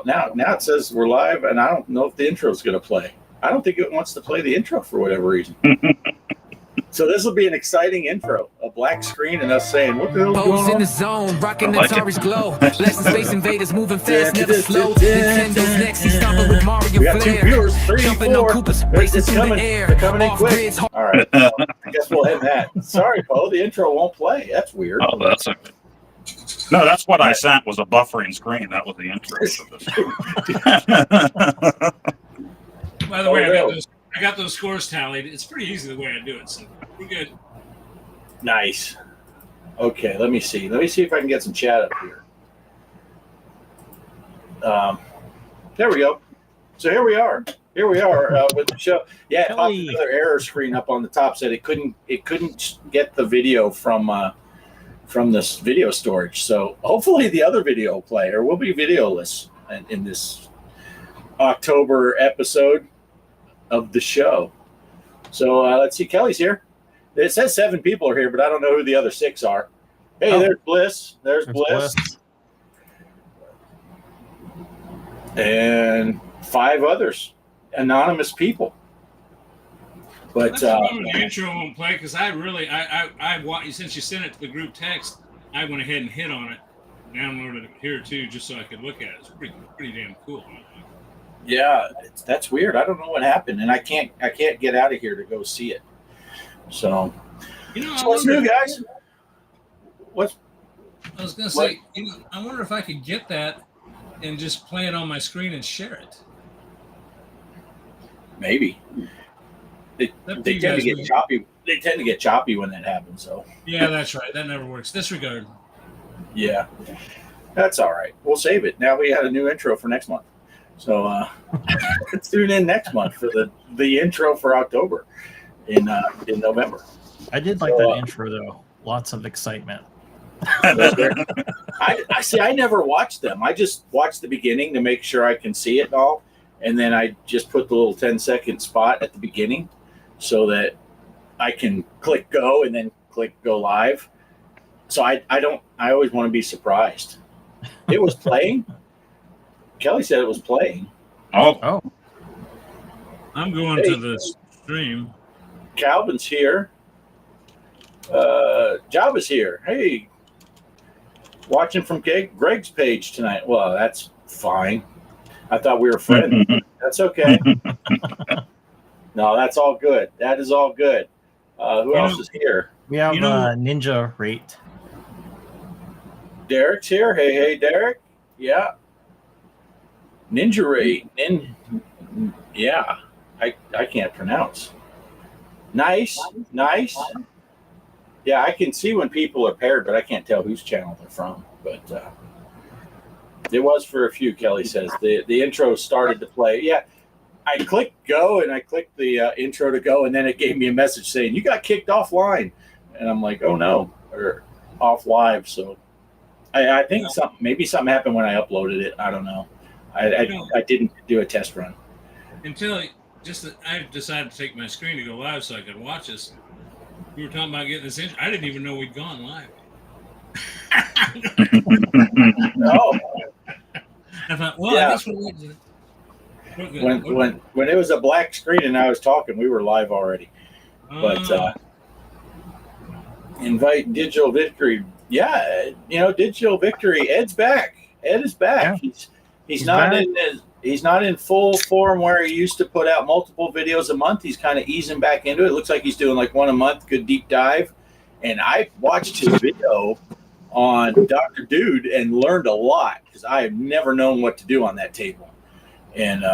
now it says we're live, and I don't know if the intro is going to play. I don't think it wants to play the intro for whatever reason. So this will be an exciting intro. A black screen and us saying, what the hell's going on? In the zone, rocking Atari's glow. Lesson Space Invaders moving fast, never slow. Nintendo's next, he's stomping with Mario. We got 2 viewers, 3 and 4. It's coming. They're coming in quick. All right. I guess we'll end that. Sorry, Poe, the intro won't play. That's weird. Oh, that's okay. No, that's what I sent was a buffering screen. That was the intro for this. By the way, I got those scores tallied. It's pretty easy the way I do it, so we're good. Nice. Okay, let me see. Let me see if I can get some chat up here. There we go. So here we are. Here we are with the show. Yeah, it popped another error screen up on the top. Said it couldn't get the video from this video storage. So hopefully the other video will play, or we'll be videoless in this October episode of the show. So let's see. Kelly's here. It says 7 people are here, but I don't know who the other 6 are. Hey, there's Bliss. There's Bliss. And 5 others, anonymous people. But the intro won't play because I since you sent it to the group text, I went ahead and hit on it, downloaded it here too, just so I could look at it. It's pretty damn cool. Yeah, that's weird. I don't know what happened, and I can't get out of here to go see it. So, what's new, guys? I was gonna say, I wonder if I could get that and just play it on my screen and share it. Maybe. They tend to get choppy. They tend to get choppy when that happens. So. Yeah, that's right. That never works. Disregard. Yeah, that's all right. We'll save it. Now we had a new intro for next month. So tune in next month for the intro for October in November. I did like that intro though. Lots of excitement. I see. I never watched them. I just watched the beginning to make sure I can see it and all, and then I just put the little 10-second spot at the beginning so that I can click go and then click go live. So I always want to be surprised. It was playing. Kelly said it was playing. Oh. I'm going to the stream. Calvin's here. Java's here. Hey. Watching from Greg's page tonight. Well, that's fine. I thought we were friends. That's okay. No, that's all good. That is all good. Who else is here? We have Ninja Rate. Derek's here. Hey, Derek. Yeah. Ninja Rate. Yeah. I can't pronounce. Nice. Yeah, I can see when people are paired, but I can't tell whose channel they're from. But it was for a few, Kelly says. The intro started to play. Yeah, I clicked go, and I clicked the intro to go, and then it gave me a message saying, you got kicked offline. And I'm like, oh, no, or off live. So I think maybe something happened when I uploaded it. I don't know. I didn't do a test run. Until I decided to take my screen to go live so I could watch this. We were talking about getting this in. I didn't even know we'd gone live. No. I thought, well, I guess we're when it was a black screen and I was talking, we were live already. But invite Digital Victory. Yeah, Digital Victory. Ed's back. Ed is back. Yeah. He's not in full form where he used to put out multiple videos a month. He's kind of easing back into it. It looks like he's doing like one a month, good deep dive. And I watched his video on Dr. Dude and learned a lot because I have never known what to do on that table. And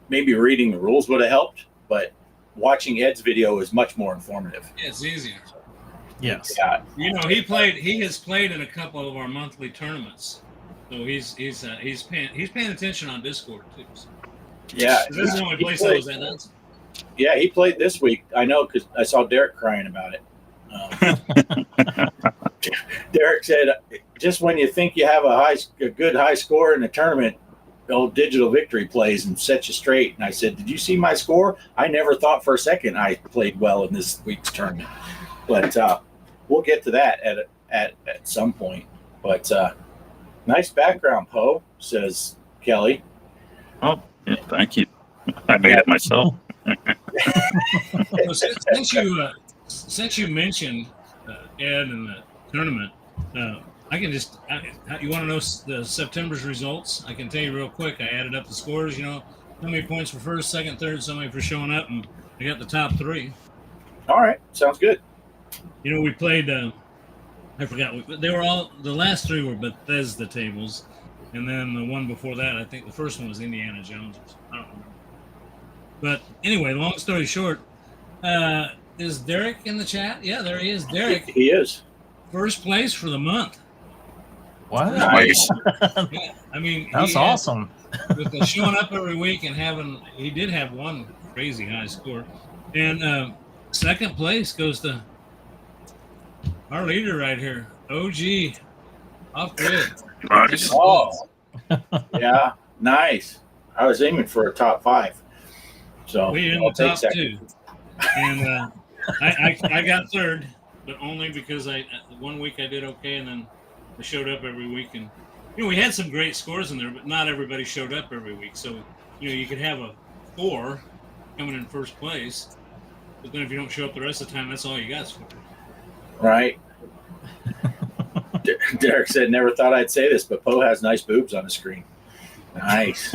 maybe reading the rules would have helped, but watching Ed's video is much more informative. Yeah, it's easier. Yes. Yeah. He has played in a couple of our monthly tournaments. So he's paying attention on Discord too. So. Yeah, this is the only place I was at. Yeah, he played this week. I know because I saw Derek crying about it. Derek said, "Just when you think you have a good high score in a tournament, old Digital Victory plays and sets you straight." And I said, "Did you see my score? I never thought for a second I played well in this week's tournament." But we'll get to that at some point. But Nice background, Poe, says Kelly. Oh, yeah, thank you. I made it myself. Well, since you mentioned Ed and the tournament, I can just you want to know the September's results? I can tell you real quick. I added up the scores. You know, how many points for first, second, third, so many for showing up, and I got the top 3. All right, sounds good. You know, we played. I forgot. They were all the last 3 were Bethesda tables, and then the one before that, I think the first one was Indiana Jones. I don't remember. But anyway, long story short, is Derek in the chat? Yeah, there he is. Derek, He is. first place for the month. Wow. Nice. Yeah, I mean, That's awesome. With the showing up every week and he did have one crazy high score. And second place goes to our leader right here, OG, off grid. Nice. Oh, yeah, nice. I was aiming for a top 5. So We're in I'll the take top second. 2. And I got third, but only because one week I did okay, and then I showed up every week. And, you know, we had some great scores in there, but not everybody showed up every week. So, you know, you could have a 4 coming in first place, but then if you don't show up the rest of the time, that's all you got scored. Right. Derek said, never thought I'd say this, but Poe has nice boobs on the screen. Nice.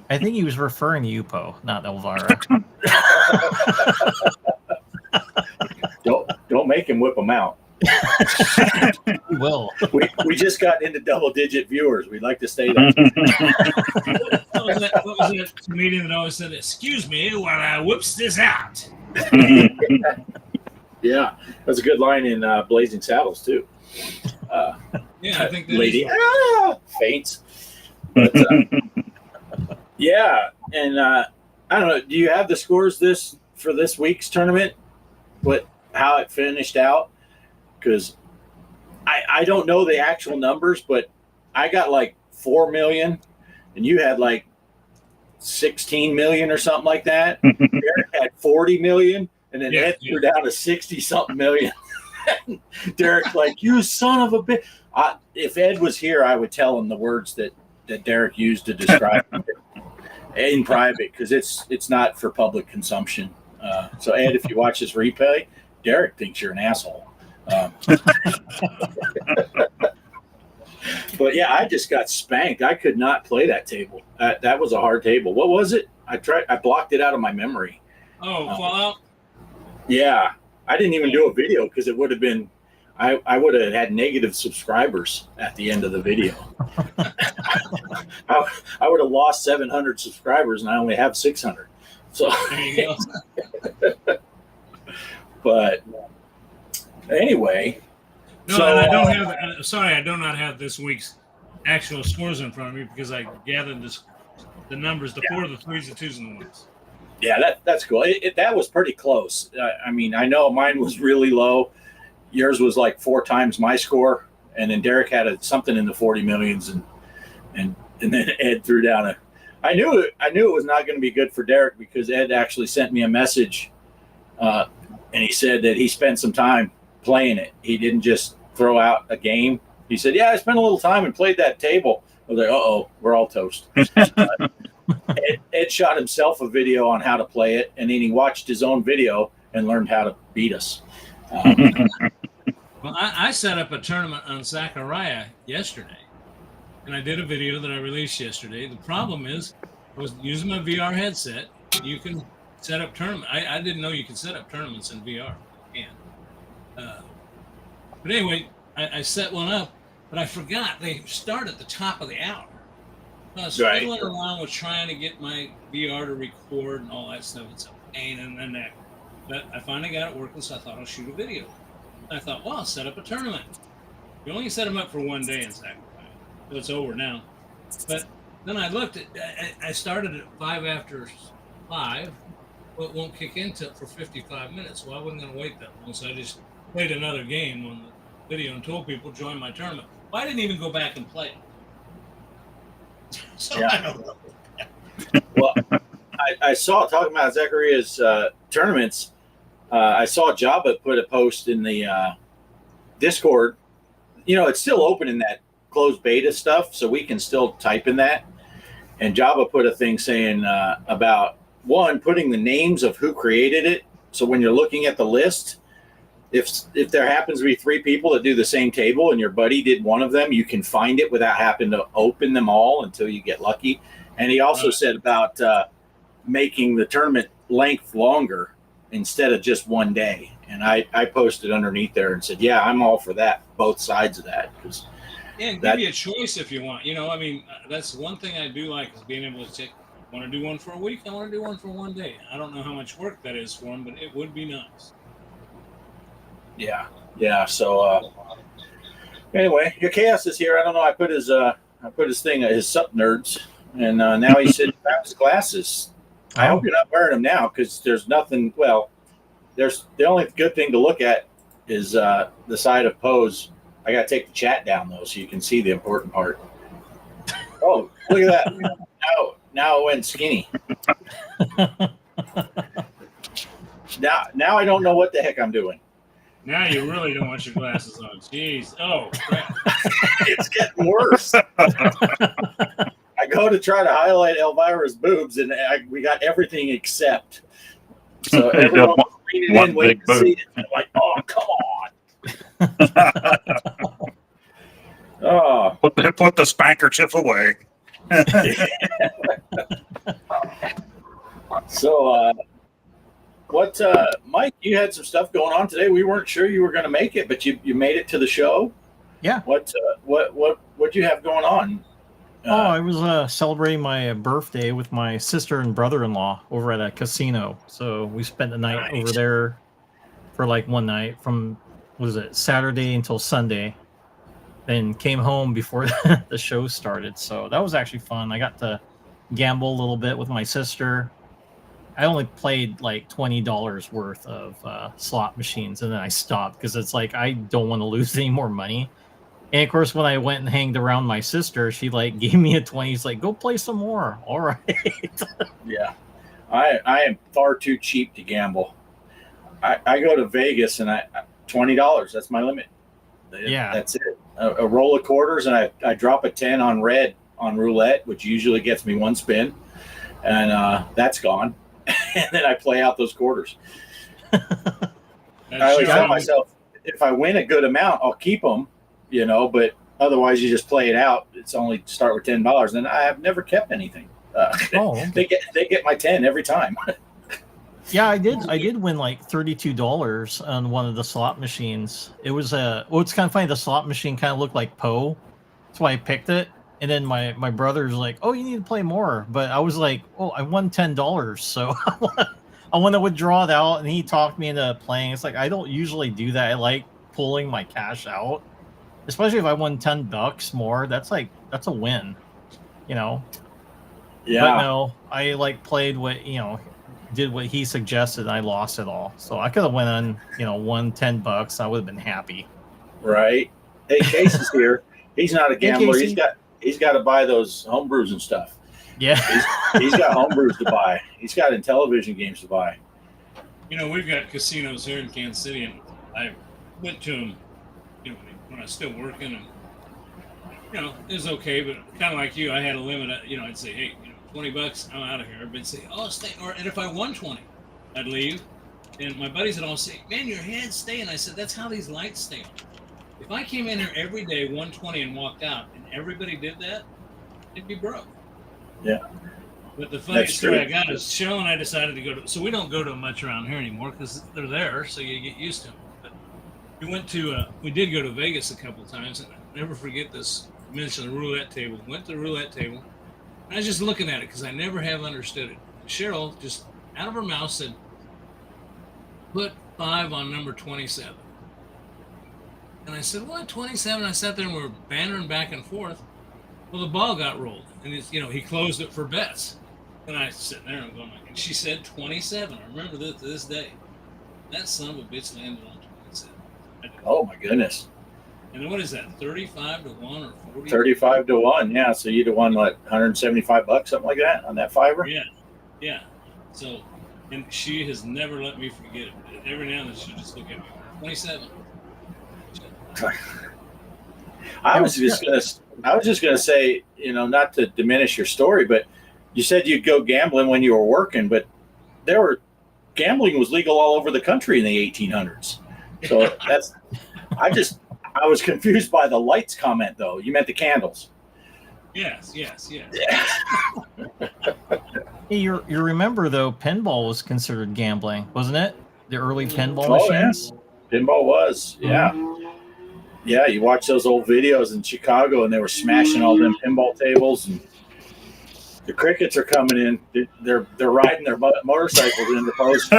I think he was referring to you, Poe, not Elvira. Don't make him whip them out. He will. We just got into double-digit viewers. We'd like to stay there. What was that comedian that always said, "Excuse me while I whips this out"? Yeah, that's a good line in Blazing Saddles too. Yeah, I think that Lady is faints. But, yeah, and I don't know. Do you have the scores for this week's tournament? How it finished out? Because I don't know the actual numbers, but I got like 4 million, and you had like 16 million or something like that. Eric had 40 million. And then Ed threw down to 60-something million. Derek, like, you son of a bitch. If Ed was here, I would tell him the words that Derek used to describe him in private, because it's not for public consumption. So, Ed, if you watch this replay, Derek thinks you're an asshole. But, yeah, I just got spanked. I could not play that table. That was a hard table. What was it? I blocked it out of my memory. Oh, Fallout? Yeah, I didn't even do a video because it would have been, I would have had negative subscribers at the end of the video. I would have lost 700 subscribers, and I only have 600. So There you go. But anyway, No, so, and I don't have. Sorry, I do not have this week's actual scores in front of me because I gathered the numbers, the 4, the 3s, the 2s, and the 1s. yeah, that's cool. That was pretty close. I mean, I know mine was really low. Yours was like 4 times my score, and then Derek had something in the 40 millions, and then Ed threw down I knew it was not going to be good for Derek, because Ed actually sent me a message, and he said that he spent some time playing it. He didn't just throw out a game. He said, "Yeah, I spent a little time and played that table." I was like, "Uh-oh, we're all toast." Ed shot himself a video on how to play it, and then he watched his own video and learned how to beat us. Well, I set up a tournament on Zachariah yesterday, and I did a video that I released yesterday. The problem is, I was using my VR headset. You can set up tournament. I didn't know you could set up tournaments in VR. But anyway, I set one up, but I forgot they start at the top of the hour. I was fiddling around with trying to get my VR to record and all that stuff. It's a pain in the neck. But I finally got it working, so I thought I'll shoot a video. And I thought, well, I'll set up a tournament. You only set them up for 1 day in Zachariah, so it's over now. But then I looked at, I started at 5 after 5, but it won't kick in for 55 minutes. Well, I wasn't going to wait that long, so I just played another game on the video and told people to join my tournament. Well, I didn't even go back and play it. So I don't know. Well, I saw, talking about Zachariah's tournaments, I saw Jabba put a post in the Discord. You know, it's still open in closed beta stuff, so we can still type in that. And Java put a thing saying about putting the names of who created it. So when you're looking at the list, if there happens to be 3 people that do the same table and your buddy did one of them, you can find it without having to open them all until you get lucky. And he also said about making the tournament length longer instead of just one day. And I posted underneath there and said, yeah, I'm all for that, both sides of that. And give you a choice if you want. I mean, that's one thing I do like is being able to take, want to do one for a week, I want to do one for one day. I don't know how much work that is for them, but it would be nice. Yeah. So anyway, your chaos is here. I don't know. I put his thing, his sup nerds, and now he said grab his glasses. I hope you're not wearing them now because there's nothing. Well, there's the only good thing to look at is the side of pose. I got to take the chat down though, so you can see the important part. Oh, look at that! Now it went skinny. Now I don't know what the heck I'm doing. Now you really don't want your glasses on. Jeez. Oh, crap. It's getting worse. I go to try to highlight Elvira's boobs, and we got everything except. So everyone was leaning in, waiting to see it. And I'm like, oh, come on. Oh. Put the spankerchief away. So, what, Mike? You had some stuff going on today. We weren't sure you were going to make it, but you made it to the show. Yeah. What you have going on? I was celebrating my birthday with my sister and brother-in-law over at a casino. So we spent the night over there for like one night from Saturday until Sunday. Then came home before the show started. So that was actually fun. I got to gamble a little bit with my sister. I only played like $20 worth of slot machines, and then I stopped because it's like I don't want to lose any more money. And of course, when I went and hanged around my sister, she like gave me a 20. She's like, "Go play some more." All right. Yeah, I am far too cheap to gamble. I go to Vegas and $20. That's my limit. Yeah, that's it. A roll of quarters, and I drop a 10 on red on roulette, which usually gets me one spin, and that's gone. And then I play out those quarters. I always tell myself, if I win a good amount, I'll keep them, but otherwise you just play it out. It's only start with $10. And I have never kept anything. Okay. They get my 10 every time. Yeah, I did win like $32 on one of the slot machines. It was it's kind of funny. The slot machine kind of looked like Poe. That's why I picked it. And then my brother's like, "Oh, you need to play more." But I was like, "Oh, I won $10, so I want to withdraw it out." And he talked me into playing. It's like I don't usually do that. I like pulling my cash out, especially if I won $10 more. That's a win, Yeah. But no, I played did what he suggested. And I lost it all, so I could have went on won $10. I would have been happy. Right. Hey, Case is here. He's not a gambler. He's got to buy those homebrews and stuff. Yeah. he's got homebrews to buy. He's got Intellivision games to buy. We've got casinos here in Kansas City, and I went to them, when I was still working, and it was okay, but kind of like you, I had a limit. I'd say, hey, $20, I'm out of here. Everybody'd say, oh, stay. And if I won 20, I'd leave. And my buddies would all say, man, your head's staying. I said, that's how these lights stay on. If I came in here every day, 120, and walked out, and everybody did that, it'd be broke. Yeah. But the funny story I got is Cheryl and I decided to go to, so we don't go to them much around here anymore because they're there, so you get used to them. But we did go to Vegas a couple of times, and I'll never forget this. I mentioned the roulette table. Went to the roulette table, and I was just looking at it because I never have understood it. Cheryl just out of her mouth said, "Put 5 on number 27." And I said, "What, 27?" I sat there and we were bantering back and forth. Well, the ball got rolled, and he closed it for bets. And I sitting there and going, and she said 27. I remember this to this day. That son of a bitch landed on 27. Oh my goodness! And what is that? 35 to 1 or 40? 35 to 1. Yeah. So you'd have won what, $175, something like that, on that fiver. Yeah. So, and she has never let me forget it. Every now and then she'll just look at me. 27. I was just gonna say, not to diminish your story, but you said you'd go gambling when you were working, but gambling was legal all over the country in the 1800s. So I was confused by the lights comment though. You meant the candles. Yes. Yeah. Hey, you remember though, pinball was considered gambling, wasn't it? The early pinball Oh, machines. Yeah. Pinball was, yeah. Yeah, you watch those old videos in Chicago, and they were smashing all them pinball tables, and the crickets are coming in. They're riding their motorcycles into post.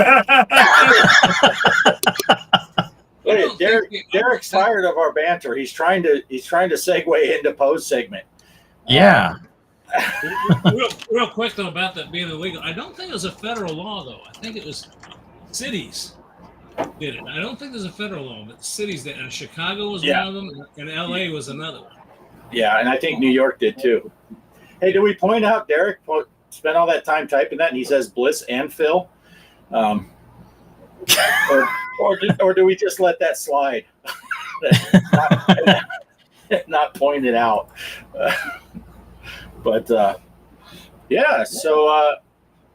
Look, Derek's tired of our banter. He's trying to segue into post segment. Yeah. Real quick though about that being illegal. I don't think it was a federal law though. I think it was cities did it. I don't think there's a federal law, but cities did. And Chicago was one of them, and LA was another one. Yeah, and I think New York did too. Hey, did we point out Derek spent all that time typing that, and he says Bliss and Phil? Or do we just let that slide? Not point it out. But yeah, so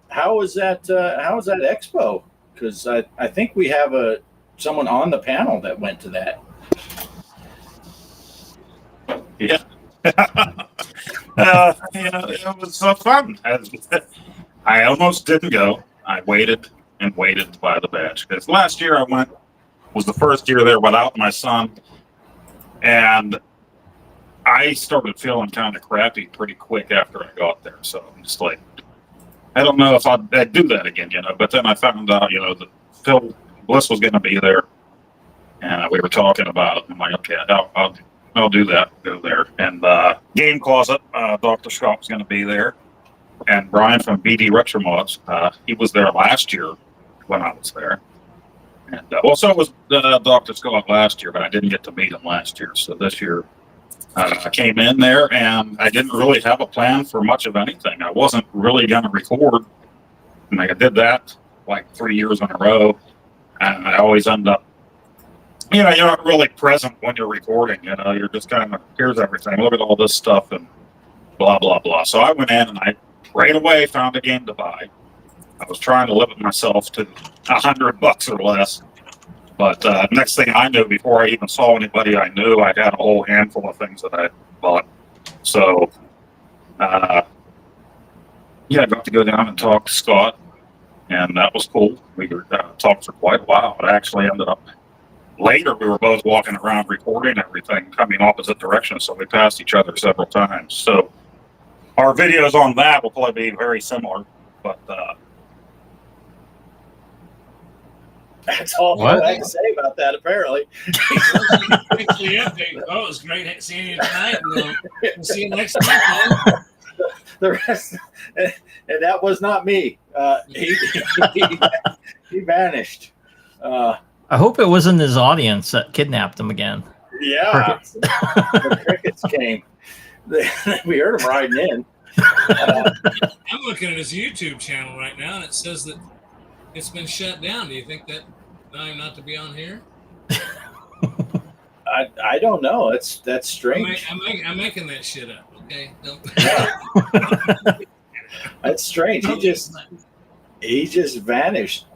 how was that expo? Because I think we have someone on the panel that went to that. Yeah. It was so fun. I almost didn't go. I waited and waited to buy the badge. Because last year I went, was the first year there without my son. And I started feeling kind of crappy pretty quick after I got there. So I'm just like, I don't know if I'd do that again, But then I found out, that Phil Bliss was going to be there. And we were talking about it. I'm like, okay, I'll do that. Go there. And Game Closet, Dr. Scott was going to be there. And Brian from BD Retromods, he was there last year when I was there. And so was Dr. Scott last year, but I didn't get to meet him last year. So this year, I came in there and I didn't really have a plan for much of anything. I wasn't really going to record. And I did that like 3 years in a row. And I always end up, you're not really present when you're recording. You're just kind of, here's everything. Look at all this stuff and blah, blah, blah. So I went in and I right away found a game to buy. I was trying to limit myself to $100 or less. But next thing I knew, before I even saw anybody I knew, I had a whole handful of things that I bought. So, I got to go down and talk to Scott, and that was cool. We talked for quite a while. It actually ended up later. We were both walking around recording everything, coming opposite directions, so we passed each other several times. So, our videos on that will probably be very similar, but. That's all I have to say about that, apparently. It was great seeing you tonight. We'll see you next time. The rest, and that was not me. He vanished. I hope it wasn't his audience that kidnapped him again. Yeah. The crickets came. We heard him riding in. I'm looking at his YouTube channel right now, and it says that it's been shut down. Do you think that I'm not to be on here? I don't know. That's strange. I'm making that shit up. Okay. Yeah. That's strange. He just vanished.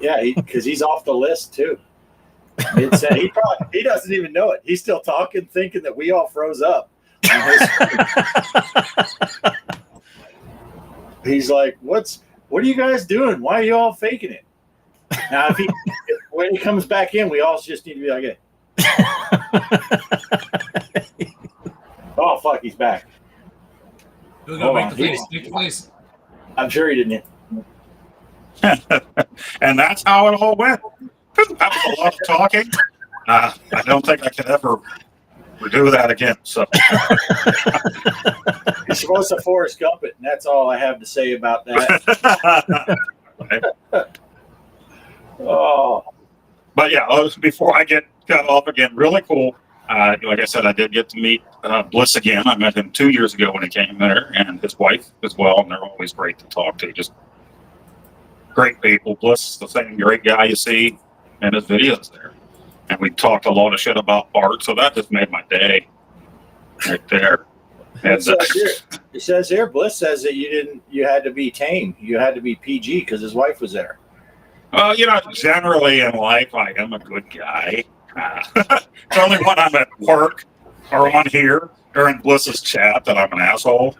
Yeah, because he's off the list too. He doesn't even know it. He's still talking, thinking that we all froze up on his He's like, what are you guys doing? Why are you all faking it? Now, when he comes back in, we all just need to be like, oh, fuck, he's back. We'll go make the face. I'm sure he didn't. And that's how it all went. That was a lot of talking. I don't think I can ever do that again. So You're supposed to Forrest Gump it, and that's all I have to say about that. Oh, but yeah, before I get cut off again, really cool. Like I said, I did get to meet Bliss again. I met him 2 years ago when he came there, and his wife as well. And they're always great to talk to. Just great people. Bliss is the same great guy you see in his videos there. and we talked a lot of shit about Bart. So that just made my day, right there. And, It says here, Bliss says that you had to be tame. You had to be PG because his wife was there. well, generally in life, I am a good guy. It's only when I'm at work or on here or in Bliss's chat that I'm an asshole.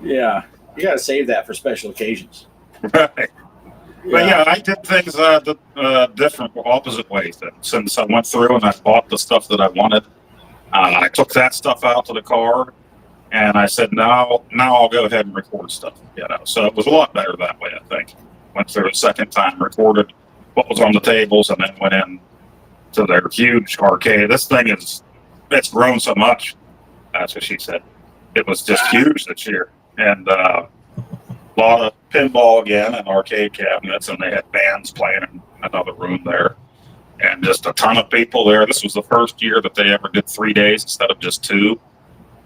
Yeah, you got to save that for special occasions. Right. But yeah, I did things different, opposite ways. Since I went through and I bought the stuff that I wanted, I took that stuff out to the car, and I said, now I'll go ahead and record stuff. So it was a lot better that way. I think went through a second time, recorded what was on the tables, and then went in to their huge arcade. This thing it's grown so much. That's what she said. It was just huge this year, and a lot of pinball again and arcade cabinets, and they had bands playing in another room there, and just a ton of people there. This was the first year that they ever did 3 days instead of just 2.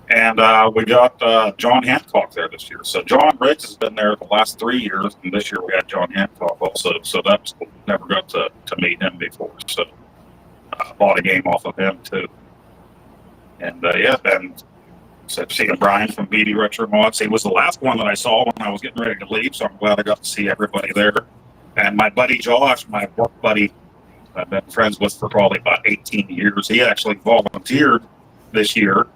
And we got John Hancock there this year. So John Riggs has been there the last 3 years, and this year we had John Hancock also. So that's cool. Never got to meet him before. So I bought a game off of him too. And and seeing Brian from BD Retro Mods. He was the last one that I saw when I was getting ready to leave, so I'm glad I got to see everybody there. And my buddy Josh, my work buddy, I've been friends with for probably about 18 years. He actually volunteered this year.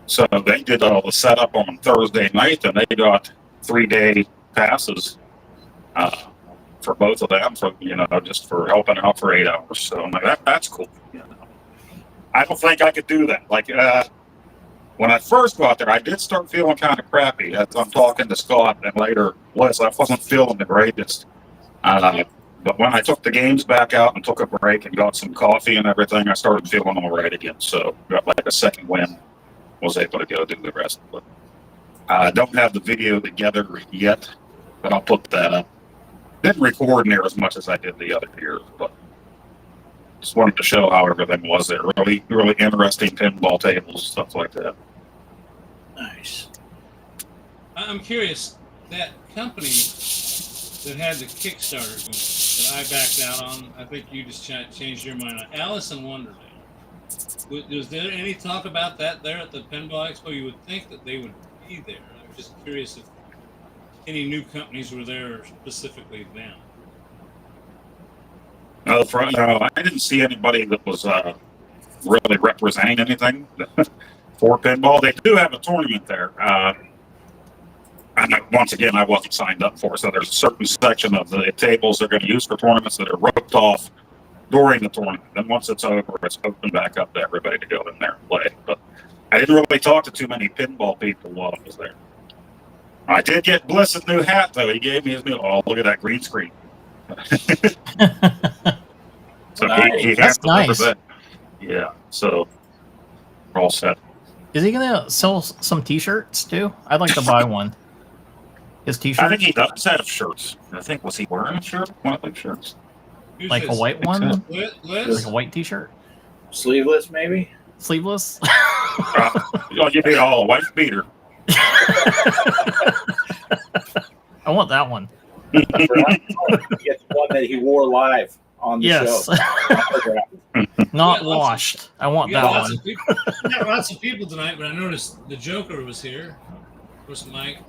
So they did all the setup on Thursday night, and they got 3-day passes for both of them, for just for helping out for 8 hours. So I'm like, that's cool. I don't think I could do that. Like when I first got there, I did start feeling kind of crappy. As I'm talking to Scott and later Liz, I wasn't feeling the greatest. But when I took the games back out and took a break and got some coffee and everything, I started feeling all right again. So got like a second win. Was able to go do the rest of it. I don't have the video together yet, but I'll put that up. Didn't record near as much as I did the other years, but just wanted to show how everything was there. Really, really interesting pinball tables, stuff like that. Nice. I'm curious, that company that had the Kickstarter going, that I backed out on, I think you just changed your mind on, Alice in Wonderland. Was there any talk about that there at the Pinball Expo? You would think that they would be there. I'm just curious if any new companies were there specifically then. No, I didn't see anybody that was really representing anything for pinball. They do have a tournament there. And once again, I wasn't signed up for it. So there's a certain section of the tables they're going to use for tournaments that are roped off during the tournament. Then once it's over, it's open back up to everybody to go in there and play. But I didn't really talk to too many pinball people while I was there. I did get Bliss's new hat, though. He gave me his new, look at that green screen. So nice. he That's nice. That. Yeah, so we're all set. Is he going to sell some t-shirts, too? I'd like to buy one. His t-shirt? I think he does have shirts. I think, was he wearing a shirt? One of those shirts. Like a white one? Liz? Like a white t-shirt? Sleeveless, maybe? Sleeveless? You need a wife beater. I want that one. You get the one that he wore live on the show. Not washed. I want that one. We got lots of people tonight, but I noticed the Joker was here. Of course, Mike.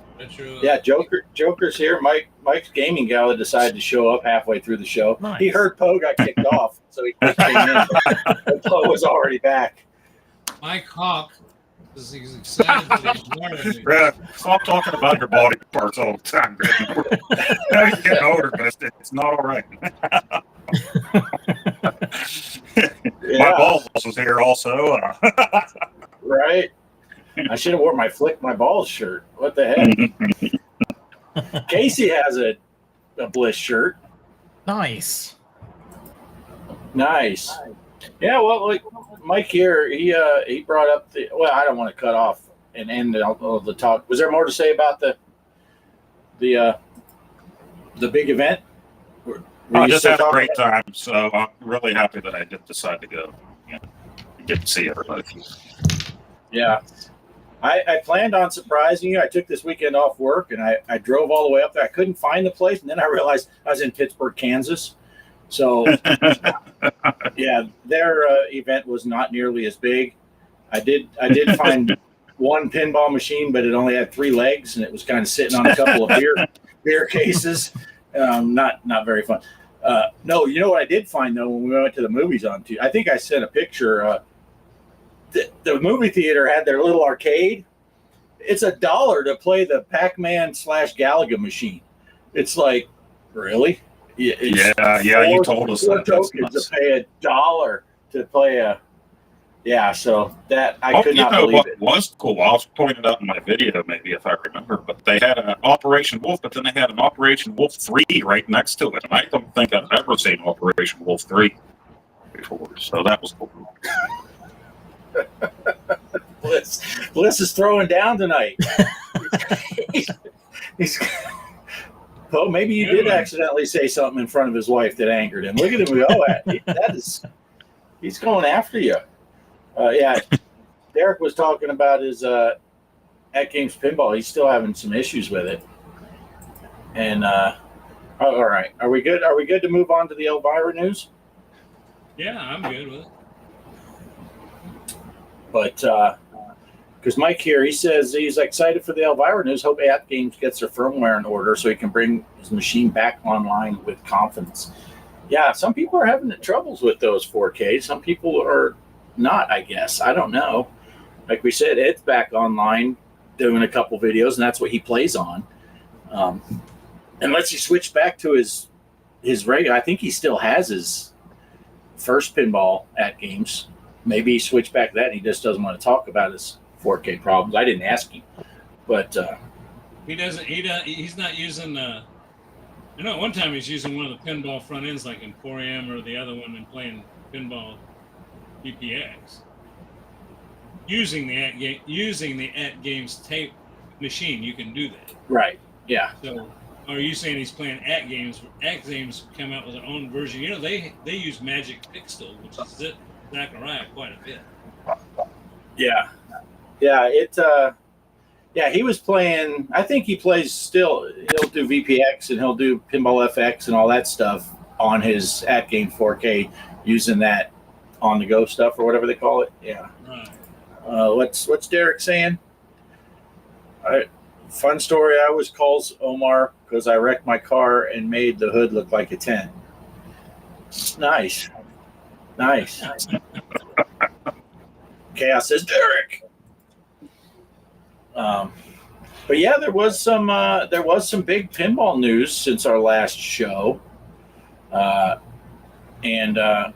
Yeah, Joker's here. Mike's gaming gala decided to show up halfway through the show. Nice. He heard Poe got kicked off, so he came in. But Poe was already back. Mike Hawk is excited that he's learning. Brad, stop talking about your body parts all the time, Brad. Now you're getting older, but it's not all right. My balls was here also. Right. I should have worn my Flick My Balls shirt. What the heck? Casey has a Bliss shirt. Nice. Nice. Yeah, well, like Mike here, he brought up I don't want to cut off and end the talk. Was there more to say about the big event? I just had a great time, so I'm really happy that I did decide to go. Get to see everybody. Yeah. I planned on surprising you. I took this weekend off work, and I drove all the way up there. I couldn't find the place, and then I realized I was in Pittsburgh, Kansas. So, yeah, their event was not nearly as big. I did find one pinball machine, but it only had 3 legs, and it was kind of sitting on a couple of beer cases. Not very fun. No, you know what I did find though when we went to the movies on Tuesday? I think I sent a picture. The movie theater had their little arcade. It's $1 to play the Pac-Man / Galaga machine. It's like, really? Yeah, you told us that. Tokens to pay $1 to play a. Yeah, so that I could not believe what it. Was cool. I was pointing out in my video, maybe if I remember, but they had an Operation Wolf, but then they had an Operation Wolf 3 right next to it, and I don't think I've ever seen Operation Wolf 3 before, so that was cool. Bliss is throwing down tonight. Oh, maybe you did accidentally say something in front of his wife that angered him. Look at him go. He's going after you. Yeah, Derek was talking about his at Games Pinball. He's still having some issues with it. And all right, are we good? Are we good to move on to the Elvira news? Yeah, I'm good with it. But because Mike here, he says he's excited for the Elvira news. Hope At Games gets their firmware in order so he can bring his machine back online with confidence. Yeah, some people are having troubles with those 4K. Some people are not, I guess. I don't know. Like we said, Ed's back online doing a couple videos, and that's what he plays on. Unless he switched back to his regular, I think he still has his first pinball at Games. Maybe he switched back to that and he just doesn't want to talk about his 4K problems. I didn't ask him, but he doesn't. He's not using. I know at one time he's using one of the pinball front ends like Emporium or the other one and playing pinball BPX. Using the at Games tape machine, you can do that. Right. Yeah. So, are you saying he's playing at Games? At Games come out with their own version. You know, they use Magic Pixel, which is it. Zachariah quite a bit. Yeah. Yeah, he was playing. I think he plays still. He'll do VPX and he'll do Pinball FX and all that stuff on his at game 4K using that on the go stuff or whatever they call it. Yeah. Right. What's Derek saying? Fun story. I always calls Omar because I wrecked my car and made the hood look like a tent. Nice. Chaos says Derek. But yeah, there was some big pinball news since our last show. And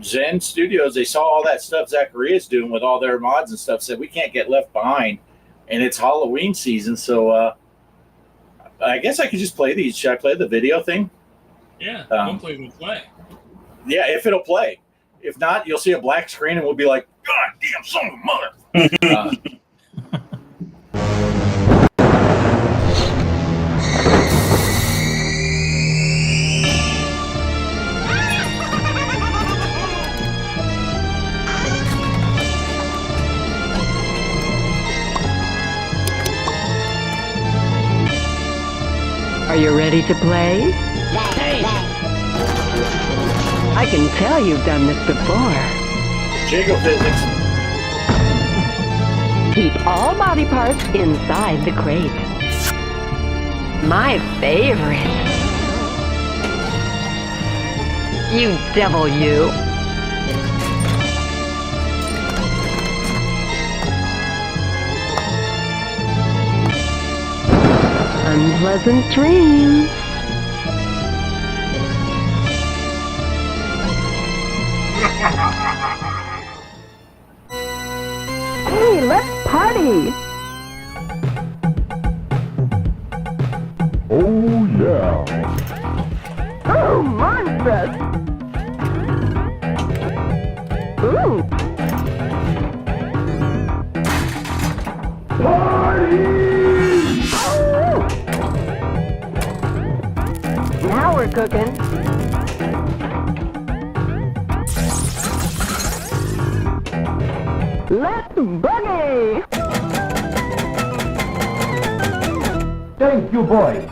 Zen Studios, they saw all that stuff Zachariah's doing with all their mods and stuff, said we can't get left behind, and it's Halloween season, so I guess I could just play these. Should I play the video thing? Yeah, hopefully it'll play. Yeah, if it'll play. If not, you'll see a black screen and we'll be like, God damn son of a mother. Are you ready to play? I can tell you've done this before. Jiggle physics. Keep all body parts inside the crate. My favorite. You devil, you. Unpleasant dreams. Hey, let's party! Oh, yeah. Oh, monstrous! Ooh! Oh! Now we're cooking. Let's boogie! Thank you, boy.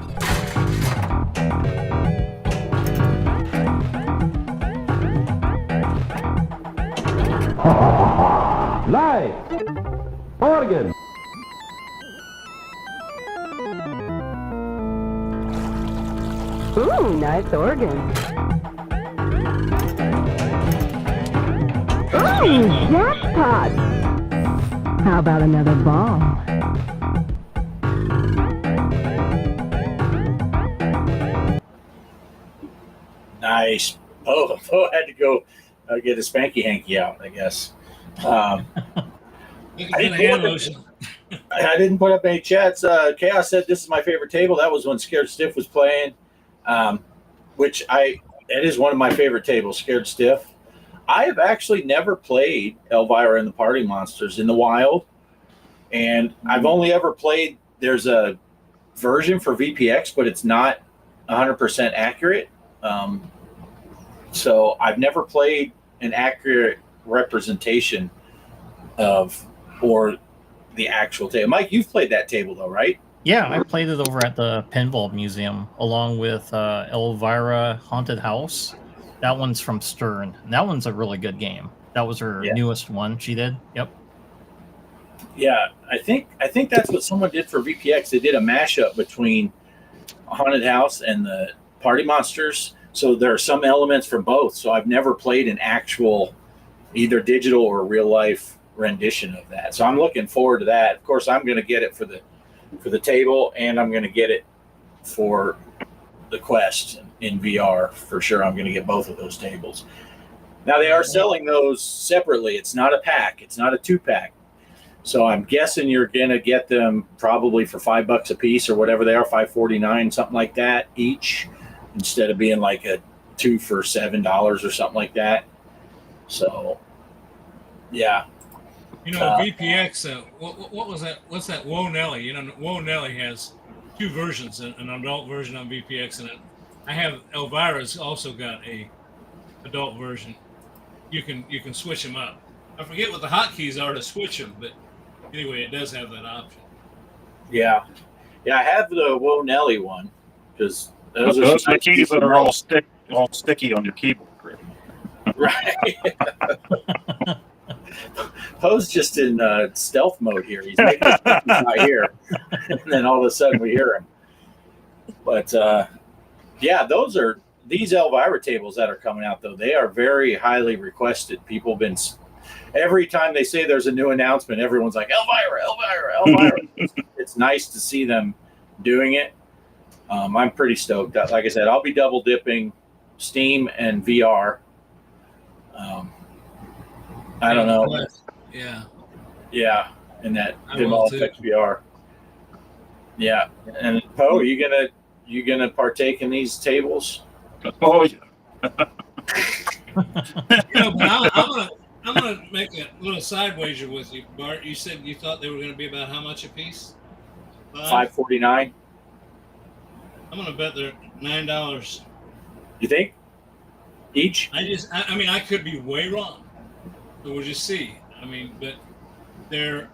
Live. Organ. Ooh, nice organ. Ooh, jackpot! How about another ball? Nice. Oh, had to go get a spanky hanky out, I guess. I didn't put up any chats. Chaos said this is my favorite table. That was when Scared Stiff was playing, it is one of my favorite tables, Scared Stiff. I have actually never played Elvira and the Party Monsters in the wild, and I've only ever played. There's a version for VPX, but it's not 100% accurate. So I've never played an accurate representation of or the actual table. Mike, you've played that table though, right? Yeah, I played it over at the Pinball Museum along with Elvira Haunted House. That one's from Stern. That one's a really good game. That was her newest one she did. Yep. Yeah, I think that's what someone did for VPX. They did a mashup between Haunted House and the Party Monsters. So there are some elements from both. So I've never played an actual either digital or real life rendition of that. So I'm looking forward to that. Of course, I'm going to get it for the table, and I'm going to get it for the Quest in VR for sure. I'm going to get both of those tables. Now they are selling those separately. It's not a pack. It's not a 2-pack. So I'm guessing you're going to get them probably for $5 a piece or whatever they are, $5.49, something like that each, instead of being like a 2 for $7 or something like that. So, yeah. You know, VPX, what was that? What's that? Whoa Nelly. You know, Whoa Nelly has 2 versions, an adult version on VPX, and I have Elvira's also got a adult version. You can switch them up. I forget what the hotkeys are to switch them, but anyway, it does have that option. Yeah, I have the Whoa Nelly one because those are the keys that are all sticky on your keyboard. Right. Poe's just in stealth mode here. He's making he's not here, and then all of a sudden we hear him. But yeah, these Elvira tables that are coming out though. They are very highly requested. People have been every time they say there's a new announcement, everyone's like Elvira. It's nice to see them doing it. I'm pretty stoked. Like I said, I'll be double dipping Steam and VR. I don't know. Yeah, in that Pinball Effects VR. Yeah, and Poe, you gonna partake in these tables? Oh yeah. I'm gonna make a little side wager with you, Bart. You said you thought they were gonna be about how much a piece? $5.49. I'm gonna bet they're $9. You think? Each? I mean, I could be way wrong. But we'll just see. I mean, but they're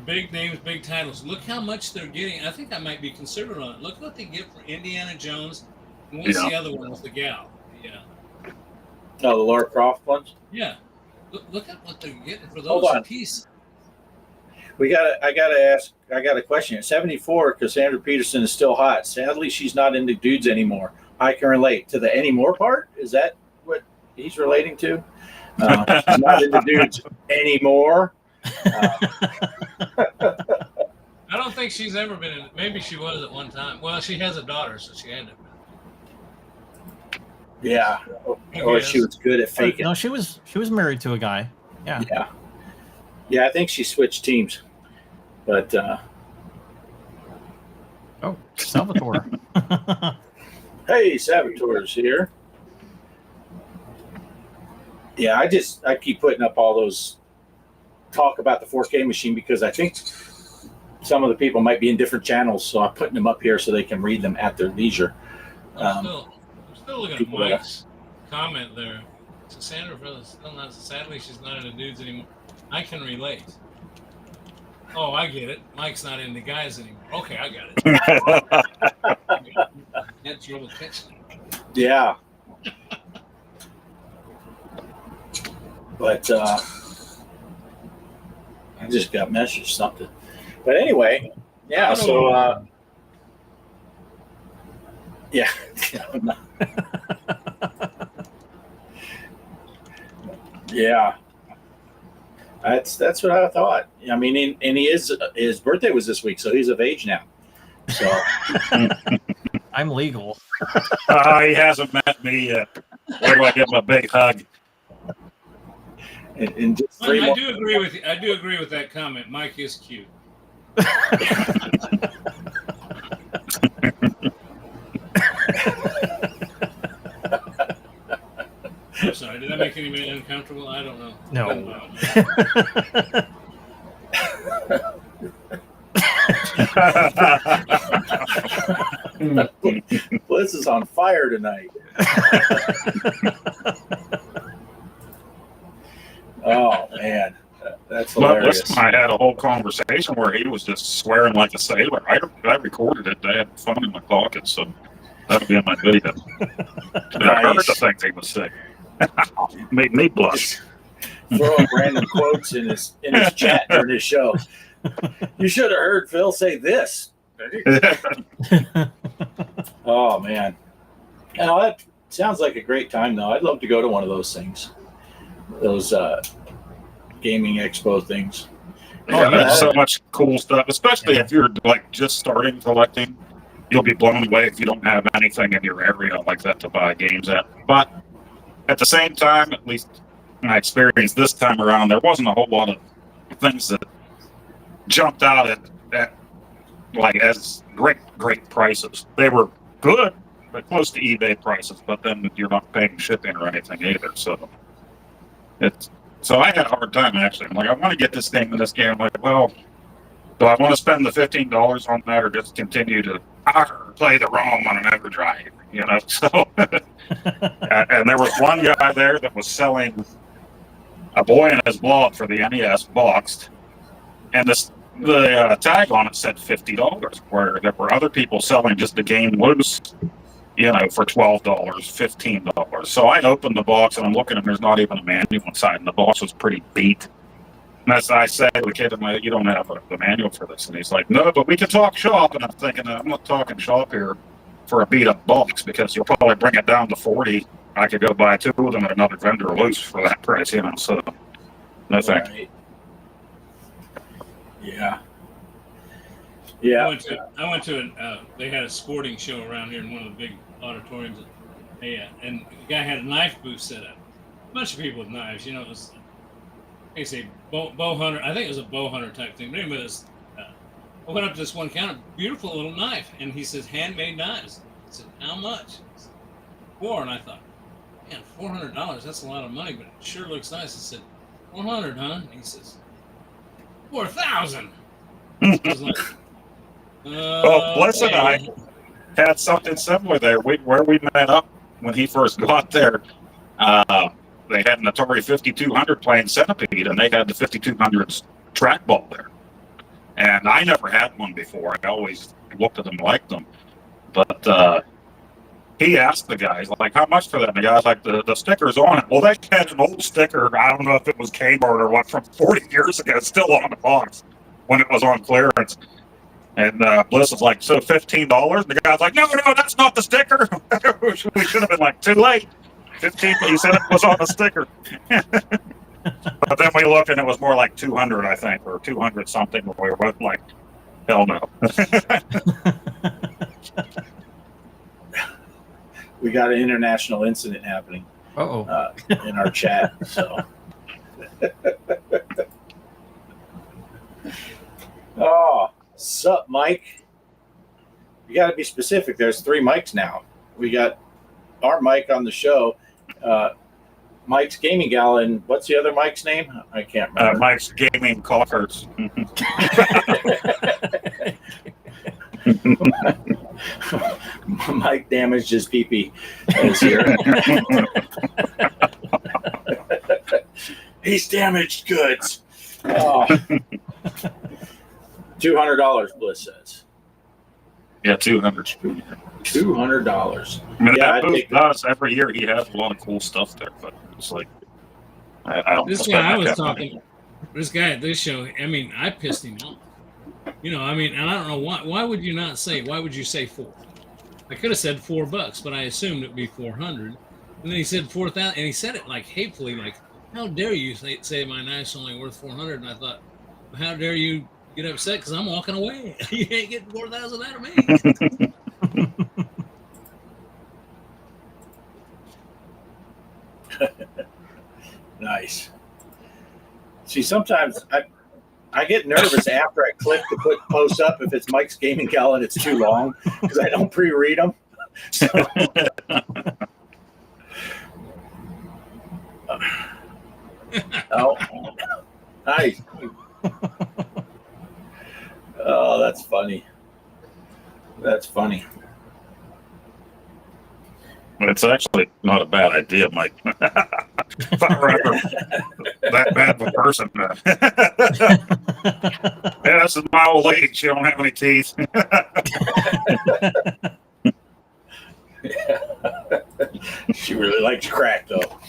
big names, big titles. Look how much they're getting. I think I might be conservative on it. Look what they get for Indiana Jones. And what's the other one with the gal? Yeah. No, the Lara Croft ones? Yeah. Look at what they're getting for those pieces. I got a question. At 74, Cassandra Peterson is still hot. Sadly, she's not into dudes anymore. I can relate to the anymore part. Is that what he's relating to? She's not into dudes anymore. I don't think she's ever been in. Maybe she was at one time. Well, she has a daughter, so she had to. Yeah. Or she was good at faking. No, she was married to a guy. Yeah. Yeah, I think she switched teams. But oh, Salvatore. Hey, Salvatore's here. Yeah, I keep putting up all those talk about the 4K machine because I think some of the people might be in different channels, so I'm putting them up here so they can read them at their leisure. I'm still looking at Mike's comment there. Cassandra still not. Sadly, she's not into dudes anymore. I can relate. Oh, I get it. Mike's not into guys anymore. Okay, I got it. Had trouble catching it. Yeah. But I just got messaged something. But anyway, yeah. So yeah. Yeah. That's what I thought. I mean, and he is, his birthday was this week, so he's of age now. So I'm legal. He hasn't met me yet. Where do I give him a big hug? in just I do agree with you. I do agree with that comment. Mike is cute. I'm sorry. Did that make anybody uncomfortable? I don't know. No. Bliss is on fire tonight. Oh man, that's hilarious. Listen, I had a whole conversation where he was just swearing like a sailor. I recorded it. I had fun in my pocket, so that'll be in my video. I heard the things he was saying. Made me blush. Throwing random quotes in his chat during his show. You should have heard Phil say this. Oh man. Now that sounds like a great time though. I'd love to go to one of those things. Those gaming expo things. Yeah, there's so much cool stuff, especially if you're like just starting collecting. You'll be blown away if you don't have anything in your area like that to buy games at. But at the same time, at least my experience this time around, there wasn't a whole lot of things that jumped out at like as great prices. They were good, but close to eBay prices. But then you're not paying shipping or anything either. So I had a hard time actually. I'm like, I want to get this game in this game. I'm like, well, do I want to spend the $15 on that or just continue to play the ROM on an Mega Drive? You know, so and there was one guy there that was selling a Boy and His Blob for the NES boxed, and the tag on it said $50, where there were other people selling just the game loose, you know, for $12, $15. So I opened the box and I'm looking and there's not even a manual inside, and the box was pretty beat. And as I said to the kid, I'm like, you don't have the manual for this. And he's like, no, but we can talk shop. And I'm thinking, I'm not talking shop here for a beat up box, because you'll probably bring it down to 40. I could go buy 2 of them at another vendor loose for that price, you know. So no thank you. Yeah. Yeah. I went to they had a sporting show around here in one of the big auditoriums. And the guy had a knife booth set up. A bunch of people with knives, you know. It was, they say bow hunter. I think it was a bow hunter type thing. But anyway, I went up to this one counter, beautiful little knife, and he says, handmade knives. I said, how much? Said, $4. And I thought, man, $400, that's a lot of money, but it sure looks nice. I said, 400, huh? And he says, 4,000. I was like, well, Bliss and I had something similar there. Where we met up when he first got there, they had an Atari 5200 playing Centipede, and they had the 5200's trackball there. And I never had one before. I always looked at them and liked them. But he asked the guys, like, how much for that? And the guy's like, the sticker's on it. Well, they had an old sticker, I don't know if it was Kmart or what, from 40 years ago, still on the box when it was on clearance. And Bliss was like, so $15? And the guy's like, no, that's not the sticker. We should have been like, too late. 15, you said it was on the sticker. But then we looked and it was more like 200, I think, or 200 something. We were both like, hell no. We got an international incident happening in our chat. So, oh, sup, Mike? You got to be specific. There's 3 mics now. We got our mic on the show. Mike's Gaming Gal, and what's the other Mike's name? I can't remember. Mike's Gaming Cockers. Mike damaged his pee-pee. Is here. He's damaged goods. Oh. $200, Bliss says. Yeah, 200. $200. I mean, Yeah, that booth does every year. He has a lot of cool stuff there, but it's like I don't. This guy I was talking. This guy at this show. I mean, I pissed him off. I mean, and I don't know why. Why would you not say? Why would you say 4? I could have said $4, but I assumed it'd be 400. And then he said 4,000, and he said it like hatefully, like, "How dare you say my knife's only worth 400?" And I thought, well, how dare you get upset because I'm walking away? You ain't getting 4,000 out of me. Nice. See, sometimes I get nervous after I click to put posts up if it's Mike's Gaming Gal and it's too long because I don't pre-read them. So, oh, nice. Oh, that's funny. That's funny. It's actually not a bad idea, Mike. If I were ever that bad of a person. Yeah, this is my old lady. She don't have any teeth. She really likes crack, though.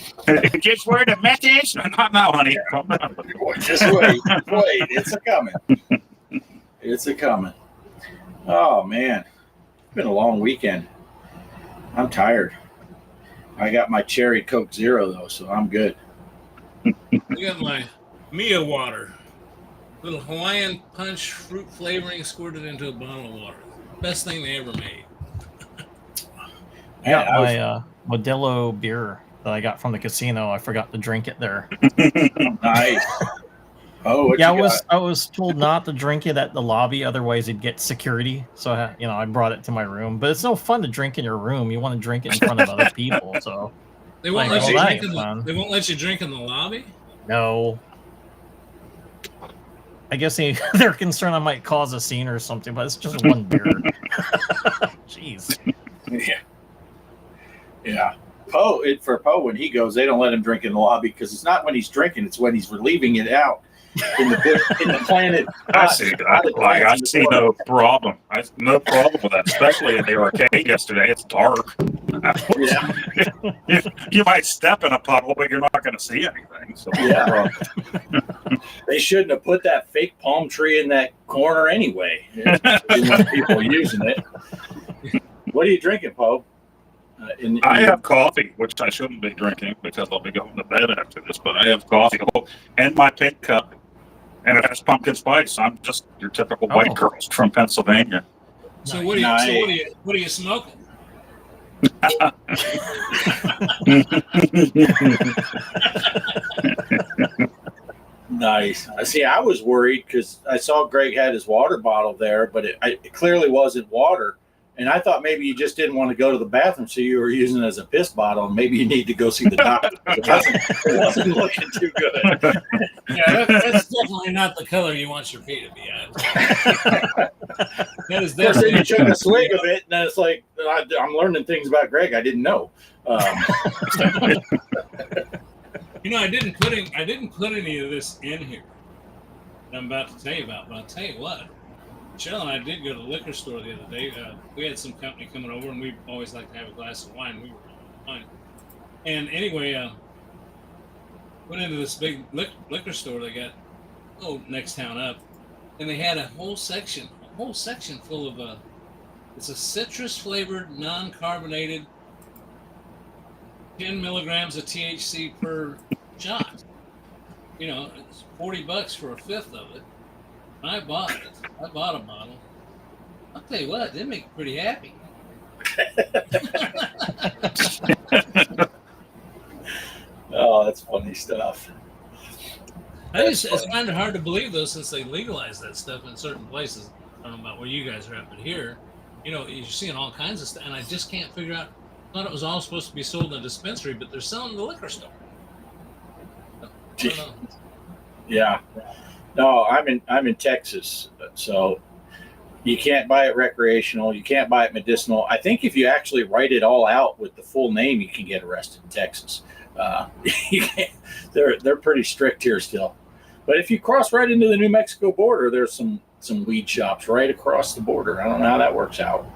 Just word a message. Not now, honey. Just wait. Wait. It's a coming. It's a coming. Oh, man. It's been a long weekend. I'm tired. I got my cherry Coke Zero, though, so I'm good. I got my Mia water. Little Hawaiian punch fruit flavoring squirted into a bottle of water. Best thing they ever made. I got my Modelo beer that I got from the casino. I forgot to drink it there. Nice. Oh, yeah, I was told not to drink it at the lobby, otherwise it'd get security. So I brought it to my room. But it's no fun to drink in your room. You want to drink it in front of other people. So they won't let you drink they won't let you drink in the lobby? No. I guess they're concerned I might cause a scene or something, but it's just one beer. Jeez. Yeah. Yeah. For Poe, when he goes, they don't let him drink in the lobby because it's not when he's drinking, it's when he's relieving it out in the planet. I see. I see no problem. No problem with that, especially in the arcade yesterday. It's dark. Yeah. You might step in a puddle, but you're not going to see anything. So. Yeah. They shouldn't have put that fake palm tree in that corner anyway. People using it. What are you drinking, Poe? I have coffee, which I shouldn't be drinking because I'll be going to bed after this, but I have coffee and my pink cup, and it has pumpkin spice. I'm just your typical white girls from Pennsylvania. So what are you smoking? Nice. See, I was worried because I saw Greg had his water bottle there, but it clearly wasn't water. And I thought maybe you just didn't want to go to the bathroom, so you were using it as a piss bottle, and maybe you need to go see the doctor. It wasn't looking too good. Yeah, that's definitely not the color you want your pee to be at. That is then you took a swig of it, and then it's like, I'm learning things about Greg I didn't know. I didn't put any of this in here that I'm about to tell you about, but I'll tell you what. Michelle and I did go to the liquor store the other day. We had some company coming over, and we always like to have a glass of wine. We were fine. And anyway, went into this big liquor store they got next town up, and they had a whole section full of it's a citrus flavored, non-carbonated, 10 milligrams of THC per shot. It's $40 for a fifth of it. I bought it. I bought a bottle. I'll tell you what, they make me pretty happy. Oh, that's funny stuff. It's kind of hard to believe, though, since they legalized that stuff in certain places. I don't know about where you guys are at, but here, you're seeing all kinds of stuff, and I just can't figure out. I thought it was all supposed to be sold in a dispensary, but they're selling in the liquor store. I don't know. Yeah. No, I'm in Texas, so you can't buy it recreational. You can't buy it medicinal. I think if you actually write it all out with the full name, you can get arrested in Texas. They're pretty strict here still. But if you cross right into the New Mexico border, there's some some weed shops right across the border. I don't know how that works out.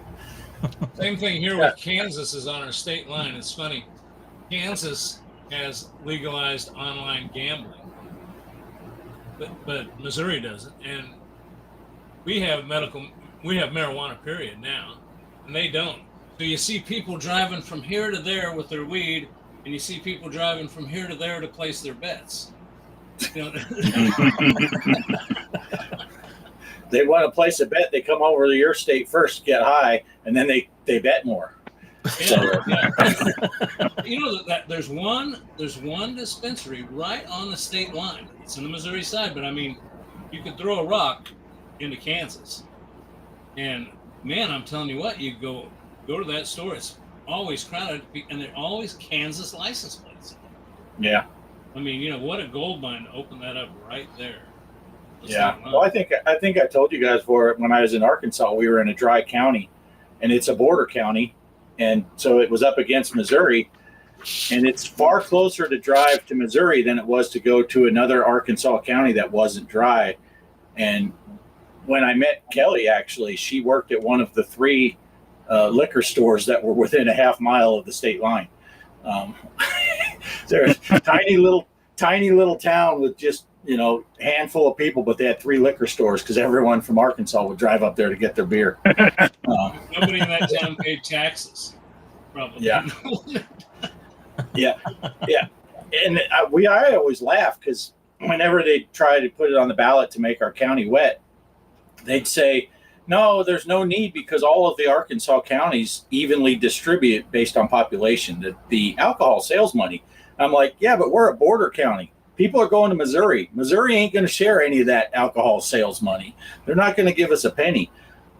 Same thing here with Kansas is on our state line. It's funny. Kansas has legalized online gambling, but Missouri doesn't. And we have marijuana period now, and they don't. So you see people driving from here to there with their weed, and you see people driving from here to there to place their bets. You know? They want to place a bet. They come over to your state first, get high, and then they bet more. Yeah, yeah. You know that there's one dispensary right on the state line. It's on the Missouri side, but I mean, you could throw a rock into Kansas, and man, I'm telling you what, you go to that store, it's always crowded, and they're always Kansas license plates. Yeah. I mean, you know, what a gold mine to open that up right there. Yeah. Well, I think I told you guys for when I was in Arkansas, we were in a dry county, and it's a border county, and so it was up against Missouri, and it's far closer to drive to Missouri than it was to go to another Arkansas county that wasn't dry. And when I met Kelly, actually, she worked at one of the 3 liquor stores that were within a half mile of the state line. They're a tiny little town with just, you know, handful of people, but they had 3 liquor stores because everyone from Arkansas would drive up there to get their beer. Nobody in that town paid taxes, probably. Yeah. Yeah. And I always laugh because whenever they try to put it on the ballot to make our county wet, they'd say, no, there's no need because all of the Arkansas counties evenly distribute based on population the alcohol sales money. I'm like, yeah, but we're a border county. People are going to Missouri. Missouri ain't going to share any of that alcohol sales money. They're not going to give us a penny.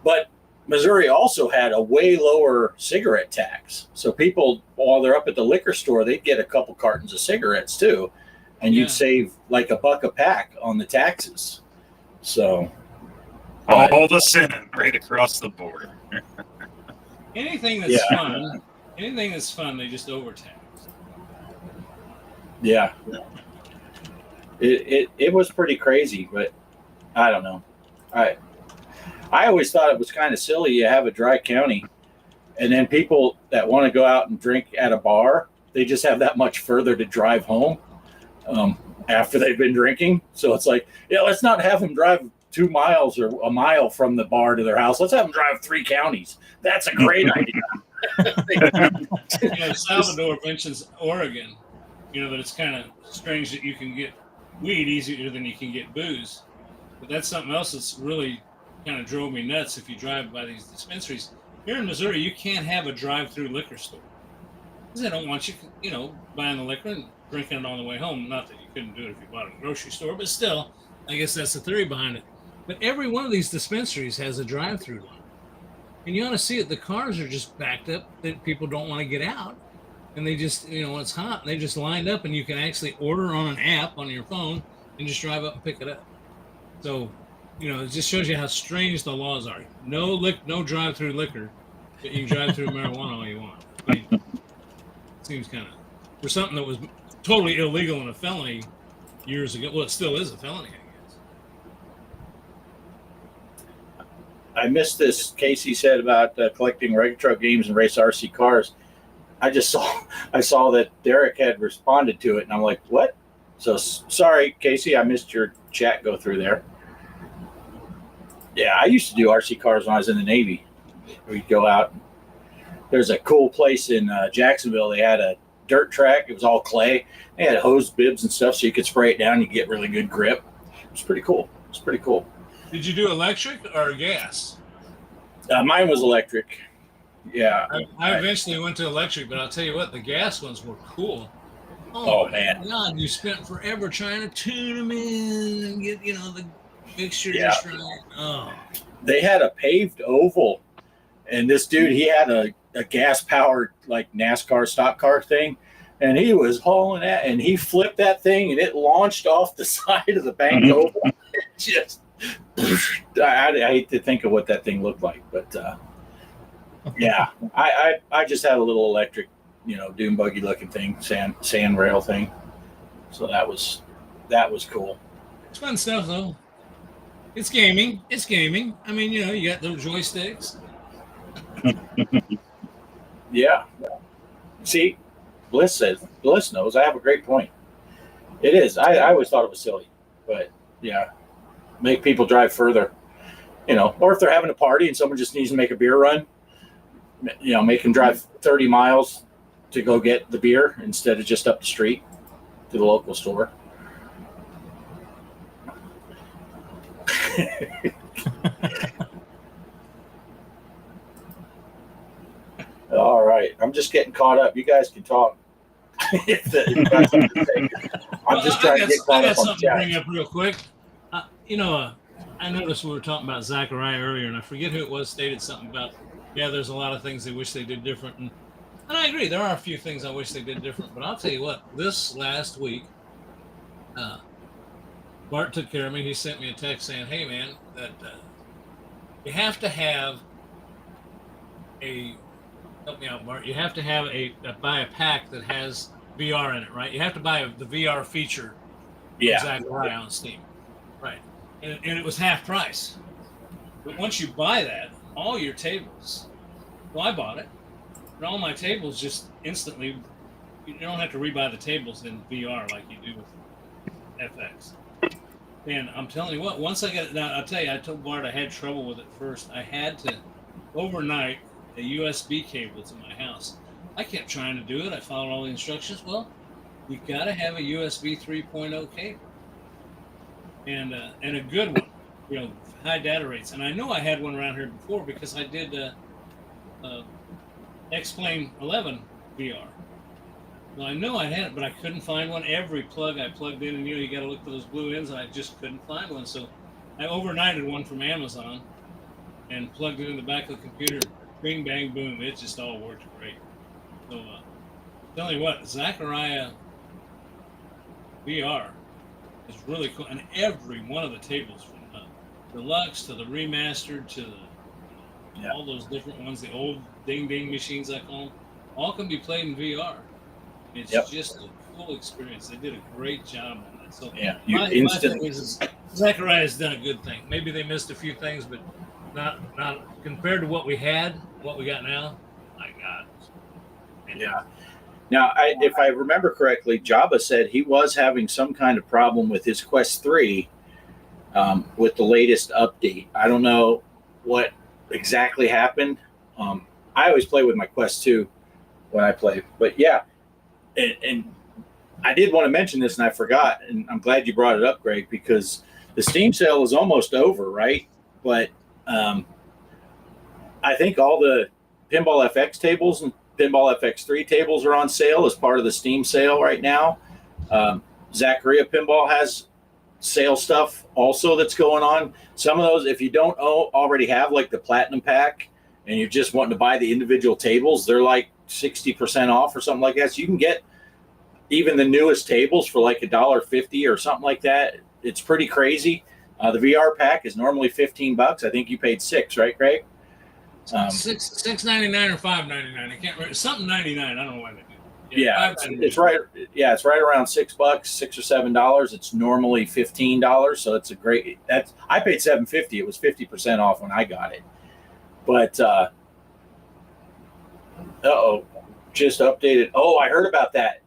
But Missouri also had a way lower cigarette tax. So people, while they're up at the liquor store, they'd get a couple cartons of cigarettes too. And you'd save like $1 a pack on the taxes. So all the sinning right across the border. Anything that's fun, they just overtax. Yeah. It was pretty crazy, but I don't know. I always thought it was kind of silly. You have a dry county, and then people that want to go out and drink at a bar, they just have that much further to drive home after they've been drinking. So it's like, yeah, let's not have them drive 2 miles or a mile from the bar to their house. Let's have them drive 3 counties. That's a great idea. You know, Salvador mentions Oregon, you know, but it's kind of strange that you can get weed easier than you can get booze. But that's something else that's really kind of drove me nuts. If you drive by these dispensaries here in Missouri, you can't have a drive-through liquor store because they don't want you, you know, buying the liquor and drinking it on the way home. Not that you couldn't do it if you bought it at a grocery store, but still, I guess that's the theory behind it. But every one of these dispensaries has a drive-through line, and you ought to see it. The cars are just backed up that people don't want to get out, and they just, you know, when it's hot, they just lined up, and you can actually order on an app on your phone and just drive up and pick it up. So, you know, it just shows you how strange the laws are. No drive-through liquor, but you can drive through marijuana all you want. I mean, it seems kind of for something that was totally illegal and a felony years ago. Well, it still is a felony, I guess. I missed this. Casey said about collecting retro games and race RC cars. I saw that Derek had responded to it, and I'm like, what? So sorry, Casey, I missed your chat go through there. Yeah, I used to do RC cars when I was in the Navy. We'd go out. There's a cool place in Jacksonville. They had a dirt track. It was all clay. They had hose bibs and stuff, so you could spray it down. You get really good grip. It was pretty cool. Did you do electric or gas? Mine was electric. Yeah. I eventually went to electric, but I'll tell you what, the gas ones were cool. Oh man. God, you spent forever trying to tune them in and get, you know, the mixture just right. Oh. They had a paved oval, and this dude, he had a gas-powered, like, NASCAR stock car thing, and he was hauling that, and he flipped that thing, and it launched off the side of the bank oval. It just, I hate to think of what that thing looked like, but yeah, I just had a little electric, you know, dune buggy looking thing, sand rail thing. So that was cool. It's fun stuff though. It's gaming. It's gaming. I mean, you know, you got those joysticks. Yeah. See, Bliss knows. I have a great point. It is. I always thought it was silly, but yeah, make people drive further. You know, or if they're having a party and someone just needs to make a beer run, you know, make them drive 30 miles to go get the beer instead of just up the street to the local store. All right, I'm just getting caught up. You guys can talk. I'm just trying to get caught I got up on the something to chat. bring up real quick. You know, I noticed we were talking about Zachariah earlier, and I forget who it was stated something about, yeah, there's a lot of things they wish they did different. And I agree, there are a few things I wish they did different. But I'll tell you what, this last week, Bart took care of me. He sent me a text saying, hey, man, that you have to have help me out, Bart. You have to have buy a pack that has VR in it, right? You have to buy the VR feature. Yeah. Zachariah on Steam, right? And it was half price. But once you buy that, all your tables. Well, I bought it, and all my tables just instantly. You don't have to rebuy the tables in VR like you do with FX. And I'm telling you what, once I got it down, I'll tell you, I told Bart I had trouble with it first. I had to overnight a USB cable to my house. I kept trying to do it. I followed all the instructions. Well, you got to have a USB 3.0 cable and a good one, you know, high data rates. And I know I had one around here before because I did X-Plane 11 VR. Well, I know I had it, but I couldn't find one. Every plug I plugged in, and you know, you got to look for those blue ends, and I just couldn't find one. So I overnighted one from Amazon and plugged it in the back of the computer. Bing, bang, boom. It just all worked great. So, tell you what, Zachariah VR is really cool. And every one of the tables, from the deluxe to the remastered to all those different ones, the old ding-ding machines, I call them, all can be played in VR. It's just a cool experience. They did a great job on that. So, my thing is Zachariah has done a good thing. Maybe they missed a few things, but not compared to what we had, what we got now. My God. Yeah. Now, if I remember correctly, Jabba said he was having some kind of problem with his Quest 3 with the latest update. I don't know what exactly happened. I always play with my Quest 2 when I play. But yeah, and I did want to mention this and I forgot, and I'm glad you brought it up, Greg, because the Steam sale is almost over, right? But I think all the Pinball FX tables and Pinball FX3 tables are on sale as part of the Steam sale right now. Zachariah Pinball has sale stuff also that's going on. Some of those, if you don't already have like the Platinum Pack and you're just wanting to buy the individual tables, they're like 60% off or something like that. So you can get even the newest tables for like $1.50 or something like that. It's pretty crazy. The VR pack is normally $15. I think you paid $6, right, Greg? $6.99 or $5.99. I can't remember. Something 99. I don't know why they do. Yeah, it's right. Yeah, it's right around $6, $6 or $7. It's normally $15, so it's a great. I paid $7.50. It was 50% off when I got it. But just updated. Oh, I heard about that.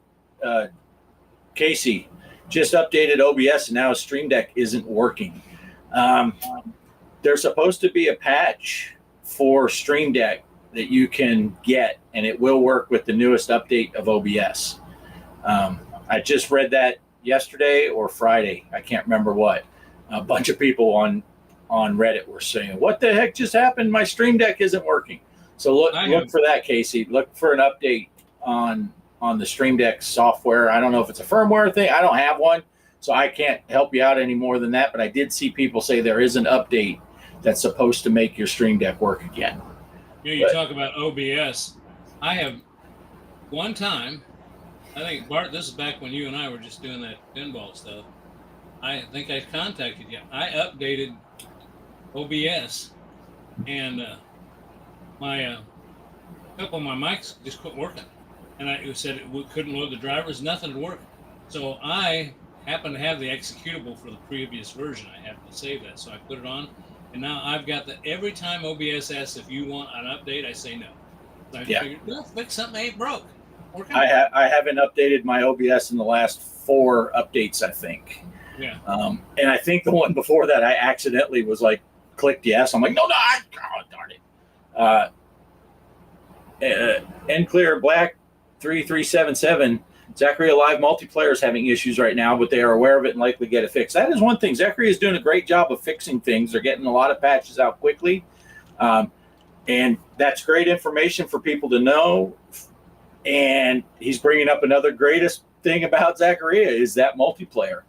Casey just updated OBS, and now his Stream Deck isn't working. There's supposed to be a patch for Stream Deck that you can get, and it will work with the newest update of OBS. I just read that yesterday or Friday. I can't remember what. A bunch of people on Reddit were saying, "What the heck just happened? My Stream Deck isn't working." So look for that, Casey. Look for an update on the Stream Deck software. I don't know if it's a firmware thing. I don't have one, so I can't help you out any more than that. But I did see people say there is an update that's supposed to make your Stream Deck work again. You talk about OBS. I have one time, I think, Bart, this is back when you and I were just doing that pinball stuff. I think I contacted you. I updated OBS, and my couple of my mics just quit working. And it said it couldn't load the drivers, nothing would work. So I happened to have the executable for the previous version. I happened to save that, so I put it on, and now I've got the every time OBS asks if you want an update, I say no. So I figured, well, fix something that ain't broke. I haven't updated my OBS in the last 4 updates, I think. Yeah. And I think the one before that, I accidentally was like, clicked yes. I'm like, no, oh, darn it. End clear black 3377. Zachary Live multiplayer is having issues right now, but they are aware of it and likely get it fixed. That is one thing. Zachary is doing a great job of fixing things. They're getting a lot of patches out quickly. And that's great information for people to know. And he's bringing up another greatest thing about Zachariah is that multiplayer.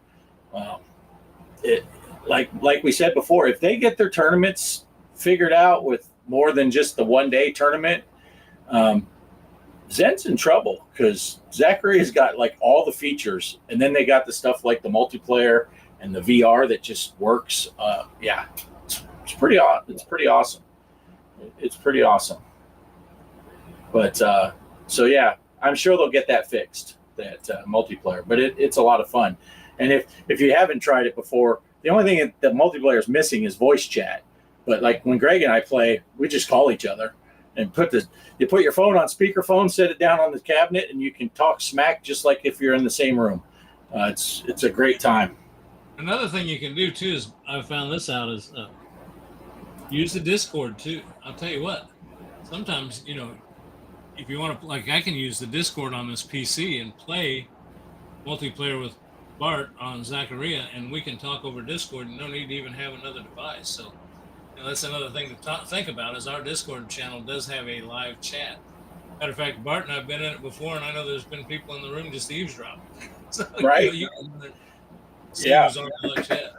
Like we said before, if they get their tournaments figured out with more than just the one-day tournament, Zen's in trouble because Zachariah's got like all the features, and then they got the stuff like the multiplayer and the VR that just works. It's pretty awesome. It's pretty awesome. But so yeah, I'm sure they'll get that fixed, that multiplayer. But it's a lot of fun. And if you haven't tried it before, the only thing that multiplayer is missing is voice chat. But like when Greg and I play, we just call each other and you put your phone on speakerphone, set it down on the cabinet, and you can talk smack just like if you're in the same room. It's a great time. Another thing you can do too is I found this out is use the Discord too. I'll tell you what. Sometimes if you want to, like, I can use the Discord on this PC and play multiplayer with Bart on Zachariah, and we can talk over Discord and no need to even have another device. So that's another thing to think about is our Discord channel does have a live chat. Matter of fact, Bart and I've been in it before, and I know there's been people in the room just eavesdropping. So, right. You can see who's on the live chat.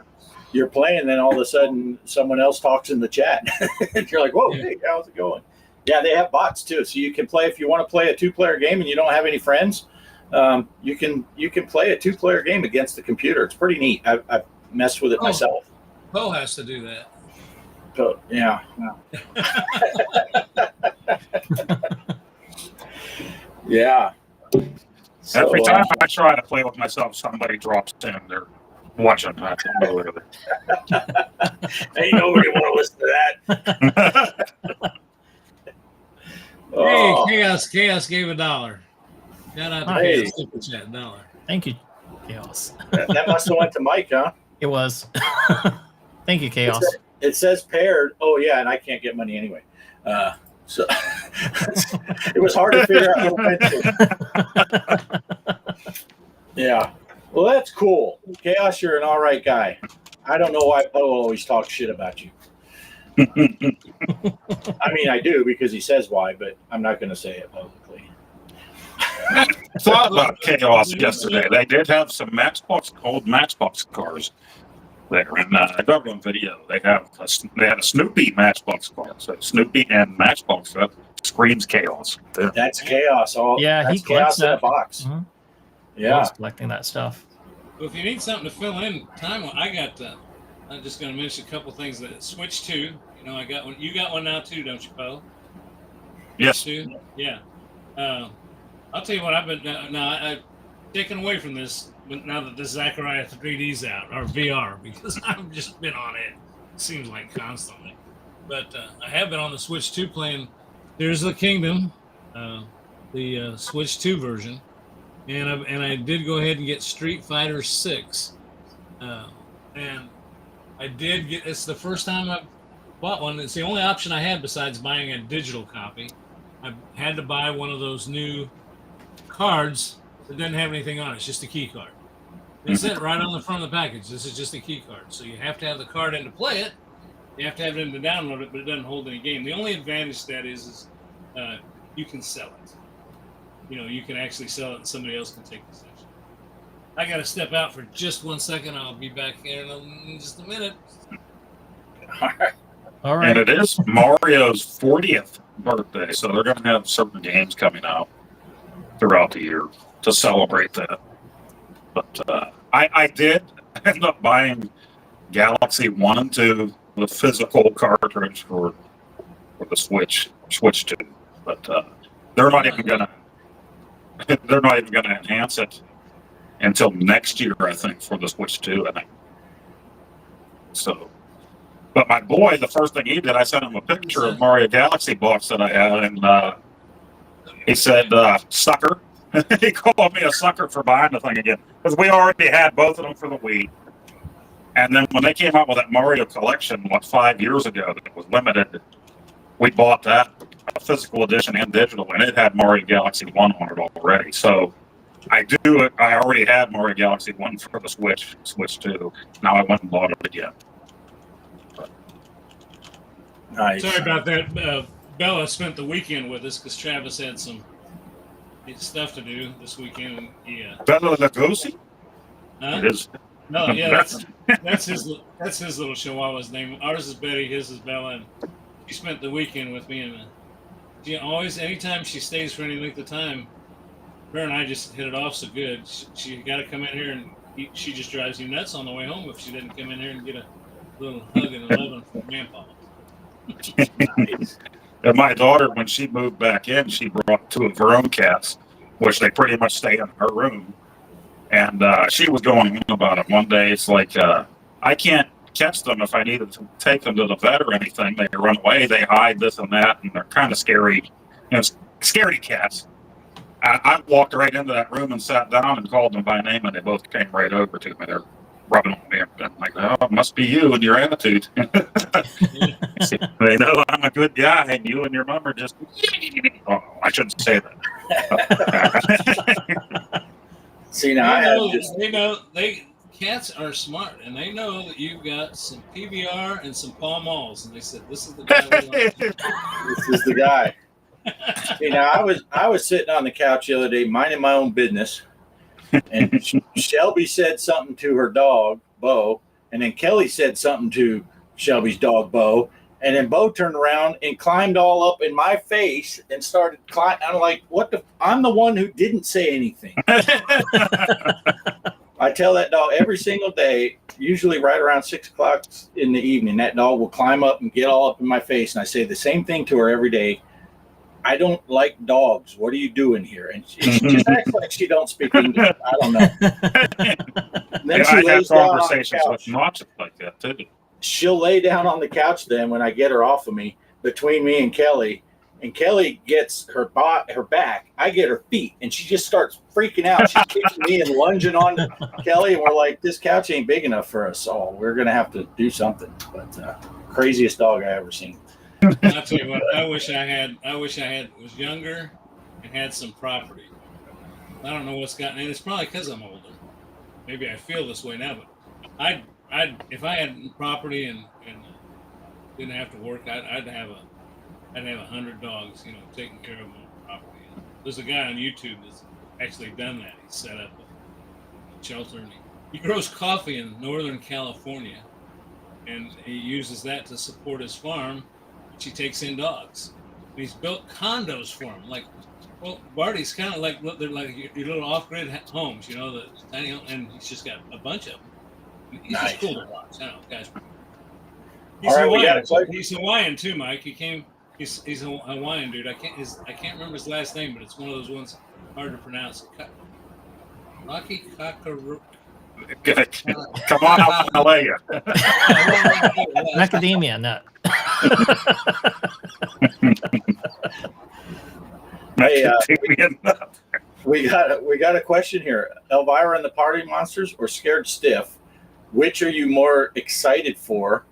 You're playing, then all of a sudden someone else talks in the chat. And you're like, whoa, hey, how's it going? Yeah, they have bots too. So you can play, if you want to play a 2-player game and you don't have any friends, you can play a 2-player game against the computer. It's pretty neat. I've messed with it myself. Poe has to do that. So, yeah. Yeah. So, every time I try to play with myself, somebody drops in. They're watching. I don't know whether ain't nobody want to listen to that. Hey, Chaos gave $1. Shout out to Chaos Super Chat, $1. Thank you, Chaos. That must have went to Mike, huh? It was. Thank you, Chaos. It says paired. Oh yeah, and I can't get money anyway. So it was hard to figure out how to. Yeah. Well, that's cool. Chaos, you're an all right guy. I don't know why Poe always talks shit about you. I mean, I do because he says why, but I'm not going to say it publicly. I thought about Chaos yesterday. They did have some old Matchbox cars there in a government video. They had a Snoopy Matchbox car. So Snoopy and Matchbox that screams Chaos. That's Chaos. Yeah, he Chaos collects in a that. box. Mm-hmm. Yeah, He's collecting that stuff. Well, if you need something to fill in time, I'm just going to mention a couple things that Switch 2. I got one. You got one now too, don't you, Poe? Yes. Too? Yeah. I'll tell you what. I've been I've taken away from this, but now that the Zachariah 3D's out or VR, because I've just been on it. Seems like constantly, but I have been on the Switch 2 playing Tears of the Kingdom, the Switch 2 version, and I did go ahead and get Street Fighter 6, and I did get. It's the first time I've bought one. It's the only option I had besides buying a digital copy. I had to buy one of those new cards that doesn't have anything on it. It's just a key card. It said right on the front of the package, this is just a key card. So you have to have the card in to play it. You have to have it in to download it, but it doesn't hold any game. The only advantage to that is you can sell it. You can actually sell it and somebody else can take possession. I got to step out for just 1 second. I'll be back here in just a minute. All right. And it is Mario's 40th birthday, so they're going to have certain games coming out throughout the year to celebrate that. But I did end up buying Galaxy 1 and 2, the physical cartridge for the Switch 2. But they're not even gonna enhance it until next year, I think, for the Switch 2. I think. So, but my boy, the first thing he did, I sent him a picture of Mario Galaxy box that I had, and he said, "Sucker." He called me a sucker for buying the thing again because we already had both of them for the Wii. And then when they came out with that Mario collection, 5 years ago, that was limited, we bought that physical edition and digital, and it had Mario Galaxy 1 on it already. So I already had Mario Galaxy 1 for the Switch 2. Now I went and bought it again. Nice. Sorry about that. Bella spent the weekend with us because Travis had some stuff to do this weekend. Yeah. Bella Lugosi? Huh? It is. No, yeah, that's his little chihuahua's name. Ours is Betty, his is Bella, and she spent the weekend with me. And she always, anytime she stays for any length of time, her and I just hit it off so good. She got to come in here, and she just drives you nuts on the way home if she didn't come in here and get a little hug and a loving from Grandpa. Nice. And my daughter, when she moved back in, she brought 2 of her own cats, which they pretty much stay in her room. And she was going on about it one day. It's like, I can't catch them if I needed to take them to the vet or anything. They run away, they hide, this and that, and they're kind of scary, scaredy cats. I walked right into that room and sat down and called them by name, and they both came right over to me. They're rubbing on me. I'm like, oh, it must be you and your attitude. They know I'm a good guy, and you and your mom are just, oh, I shouldn't say that. See, now cats are smart, and they know that you've got some PBR and some Pall Malls, and they said, "This is the guy." This is the guy. See, now I was sitting on the couch the other day, minding my own business, and Shelby said something to her dog Bo, and then Kelly said something to Shelby's dog Bo, and then Bo turned around and climbed all up in my face and started climbing. I'm like, what the? I'm the one who didn't say anything. I tell that dog every single day, usually right around 6 o'clock in the evening, that dog will climb up and get all up in my face. And I say the same thing to her every day. I don't like dogs. What are you doing here? And she just acts like she don't speak English. I don't know. Then she lays down on the couch. With Notch like that too. She'll lay down on the couch then when I get her off of me, between me and Kelly. And Kelly gets her back. I get her feet, and she just starts freaking out. She's kicking me and lunging on Kelly, and we're like, this couch ain't big enough for us all. We're going to have to do something. But craziest dog I ever seen. I'll tell you what, I wish I was younger and had some property. I don't know what's gotten in. It's probably because I'm older. Maybe I feel this way now, but if I had property and didn't have to work, I'd have 100 dogs, taking care of my property. There's a guy on YouTube that's actually done that. He's set up a shelter, and he grows coffee in Northern California, and he uses that to support his farm, which he takes in dogs. And he's built condos for them. Barty's kind of like, they're like your little off-grid homes, the tiny home, and he's just got a bunch of them. He's just cool to watch. I don't know, guys. He's Hawaiian. He's Hawaiian too, Mike. He's a Hawaiian dude. I can't remember his last name, but it's one of those ones hard to pronounce. Rocky Kakaru. Come on out from LA. Macadamia nut. Hey, we got a question here. Elvira and the Party Monsters or Scared Stiff? Which are you more excited for?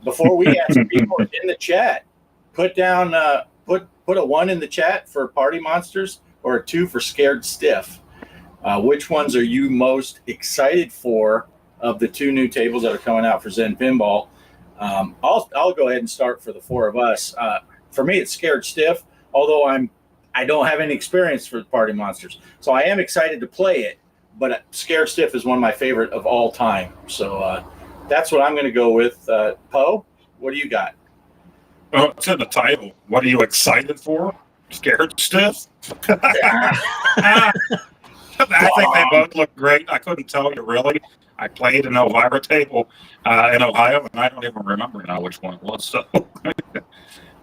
Before we answer, people in the chat, put down put a 1 in the chat for Party Monsters or a 2 for Scared Stiff. Which ones are you most excited for of the 2 new tables that are coming out for Zen Pinball? I'll go ahead and start for the 4 of us. For me, it's Scared Stiff, although I don't have any experience for Party Monsters, so I am excited to play it. But Scared Stiff is one of my favorite of all time, so that's what I'm going to go with. Poe, what do you got? Oh, it's in the title. What are you excited for? Scared Stiff? I think they both look great. I couldn't tell you really. I played an Elvira table in Ohio, and I don't even remember now which one it was. So,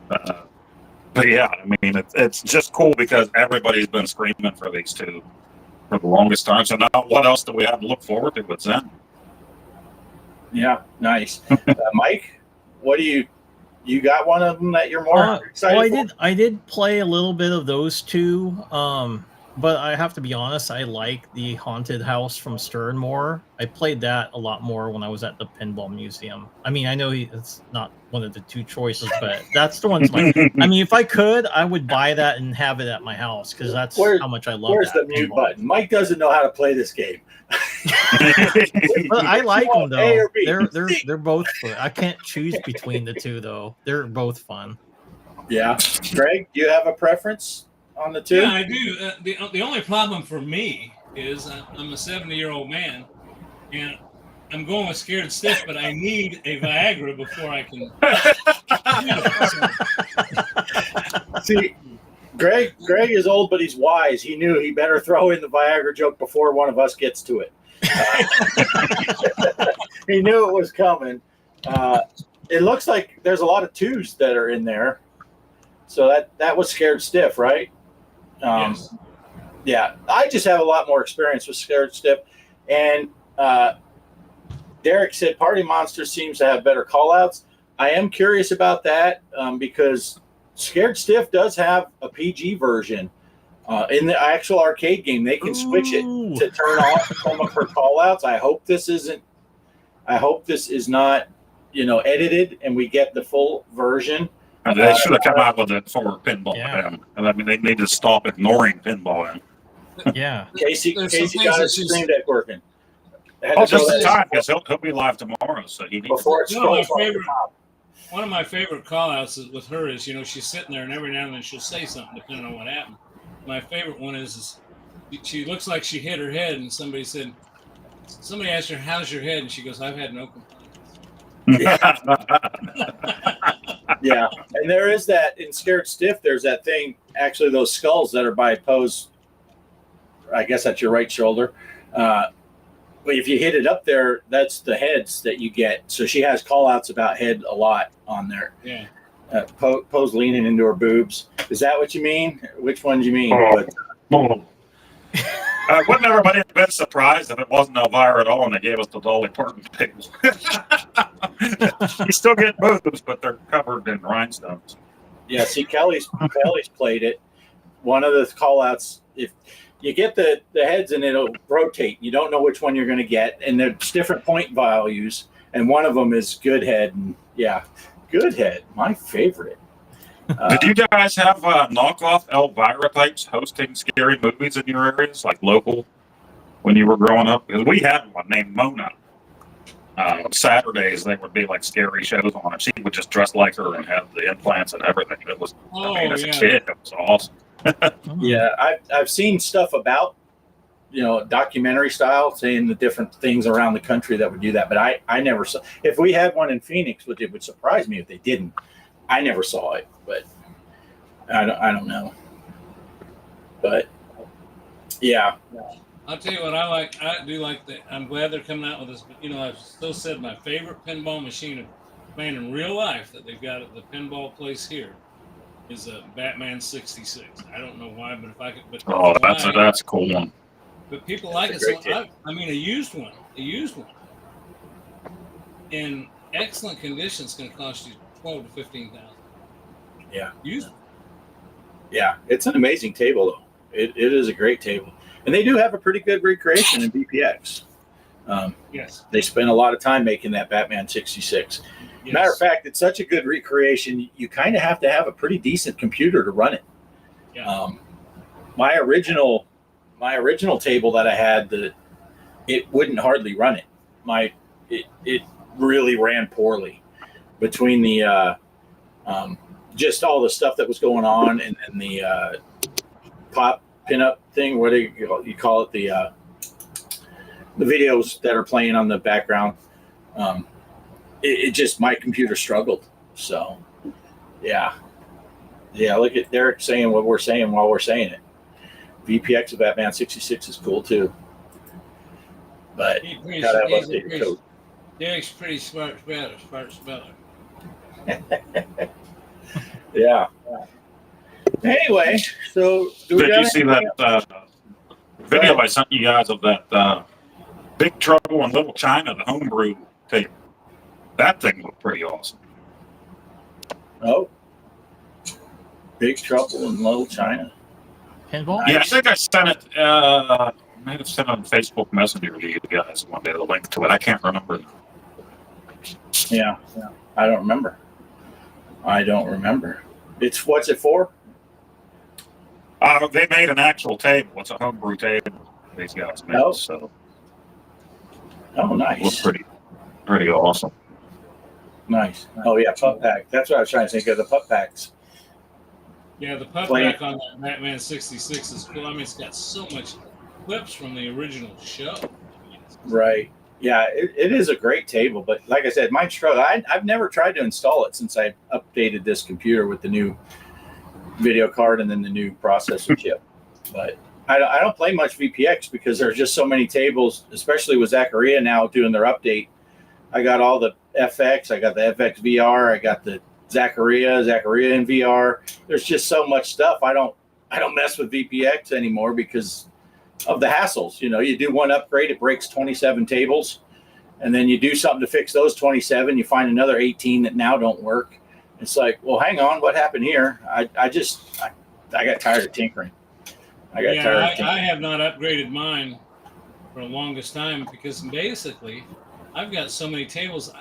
but yeah, I mean, it's just cool because everybody's been screaming for these 2. for the longest time. So now, what else do we have to look forward to with Zen? Yeah, nice. Mike, what do you got one of them that you're more excited for? I did play a little bit of those two. But I have to be honest, I like the Haunted House from Stern more. I played that a lot more when I was at the Pinball Museum. I mean, I know it's not one of the two choices, but that's the one's I mean, if I could, I would buy that and have it at my house because that's how much I love Where's that the mute pinball. button? Mike doesn't know how to play this game. But I like them A though. or B? They're both fun. I can't choose between the two though. They're both fun. Yeah. Greg, do you have a preference on the two? Yeah, I do. The only problem for me is I'm a 70-year-old man, and I'm going with Scared Stiff, but I need a Viagra before I can. See, Greg is old, but he's wise. He knew he better throw in the Viagra joke before one of us gets to it. He knew it was coming. It looks like there's a lot of twos that are in there. So that was Scared Stiff, right? Yes. Yeah, I just have a lot more experience with Scared Stiff. And Derek said Party Monster seems to have better callouts. I am curious about that because Scared Stiff does have a PG version. In the actual arcade game, they can switch it to turn off some of her callouts. I hope this is not, edited and we get the full version. They should have come out with it for Pinball. Yeah. And I mean, they need to stop ignoring Pinball. Yeah. Casey There's some things got that his she's- Stream Deck working. Had to Oh, just throw in that time because he'll be live tomorrow. So he needs before it One of my scrolls off the favorite- top. One of my favorite call-outs with her is, she's sitting there and every now and then she'll say something depending on what happened. My favorite one is she looks like she hit her head and somebody asked her, "How's your head?" And she goes, "I've had no complaints." Yeah, and there is that in Scared Stiff. There's that thing. Actually, those skulls that are by Poe's. I guess that's your right shoulder. But if you hit it up there, that's the heads that you get. So she has call outs about head a lot on there. Yeah. Poe's leaning into her boobs. Is that what you mean? Which one do you mean? Wouldn't everybody have been surprised if it wasn't Elvira at all and they gave us the Dolly Parton pickles? You still get boobs, but they're covered in rhinestones. Yeah, see, Kelly's played it. One of the call outs, if you get the heads and it'll rotate, you don't know which one you're going to get. And there's different point values. And one of them is good head. And yeah, good head, my favorite. Did you guys have knockoff Elvira types hosting scary movies in your areas, like local, when you were growing up? Because we had one named Mona. Saturdays, they would be like scary shows on it. She would just dress like her and have the implants and everything. It was, as a kid, it was awesome. Yeah, I've seen stuff about, documentary style, saying the different things around the country that would do that. But I never saw. If we had one in Phoenix, which it would surprise me if they didn't. I never saw it, but I don't know. But yeah, I'll tell you what I like. I do like that. I'm glad they're coming out with this. But I've still said my favorite pinball machine playing in real life that they've got at the pinball place here is a Batman 66. I don't know why, but if I could. But that's a cool one. But people like it. So I mean, a used one in excellent condition is going to cost you $12,000 to $15,000. Yeah. Used. Yeah, it's an amazing table though. It is a great table, and they do have a pretty good recreation in BPX. Yes. They spent a lot of time making that Batman 66. Yes. Matter of fact, it's such a good recreation. You kind of have to have a pretty decent computer to run it. Yeah. My original table that I had, it wouldn't hardly run it. It really ran poorly between the just all the stuff that was going on and then the pop pinup thing. What do you call it? The videos that are playing on the background. It just, my computer struggled. So yeah. Look at Derek saying what we're saying while we're saying it. VPX of Batman 66 is cool too. But gotta have updated code. Derek's pretty smart speller. Yeah. Anyway, so Did you see that video I sent you guys of that Big Trouble in Little China, the homebrew table. That thing looked pretty awesome. Oh, Big Trouble in Little China. Pinball? Yeah, I think I sent it. I might have sent it on Facebook Messenger to you guys one day, the link to it. I can't remember. Yeah. I don't remember. It's what's it for? They made an actual table. It's a homebrew table. These guys made. Oh. So Oh, it nice. looked pretty awesome. Nice. Oh yeah, pup pack. That's what I was trying to think of. The pup packs. Yeah, the pup Play- back on that Batman 66 is cool. I mean, it's got so much clips from the original show. Right. Yeah, it is a great table, but like I said, mine's struggle. I've never tried to install it since I updated this computer with the new video card and then the new processor chip. But I don't play much VPX because there's just so many tables, especially with Zaccaria now doing their update. I got all the FX, I got the FX VR, I got the Zaccaria in VR. There's just so much stuff. I don't mess with VPX anymore because of the hassles. You know, you do one upgrade, it breaks 27 tables, and then you do something to fix those 27, you find another 18 that now don't work. It's like, well, hang on, what happened here? I got tired of tinkering. I have not upgraded mine for the longest time because basically I've got so many tables,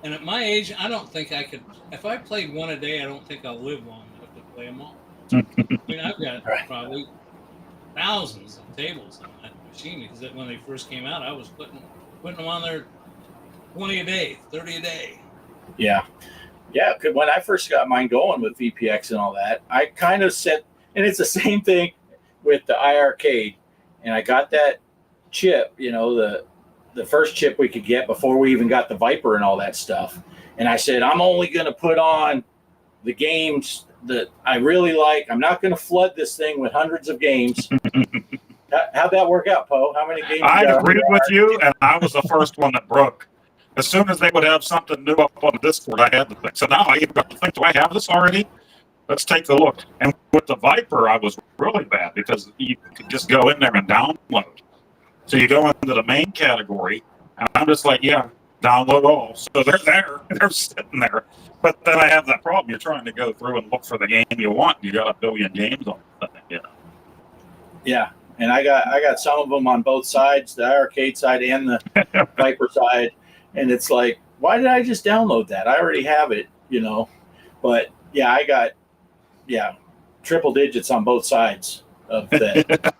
and at my age, I don't think I could. If I played one a day, I don't think I'll live long enough to play them all. I mean, I've got probably thousands of tables on that machine because when they first came out, I was putting them on there 20 a day, 30 a day. Yeah. Because when I first got mine going with VPX and all that, I kind of said, and it's the same thing with the iArcade, and I got that chip, you know, the first chip we could get before we even got the Viper and all that stuff. And I said, I'm only going to put on the games that I really like. I'm not going to flood this thing with hundreds of games. How'd that work out, Poe? How many games? I agreed with you, and I was the first one that broke. As soon as they would have something new up on the Discord, I had to think. So now I got to think, do I have this already? Let's take a look. And with the Viper, I was really bad because you could just go in there and download. So you go into the main category, and I'm just like, yeah, download all. So they're there, they're sitting there. But then I have that problem. You're trying to go through and look for the game you want. You got a billion games on it. Yeah, and I got some of them on both sides, the arcade side and the Viper side. And it's like, why did I just download that? I already have it, you know. But yeah, I got triple digits on both sides of that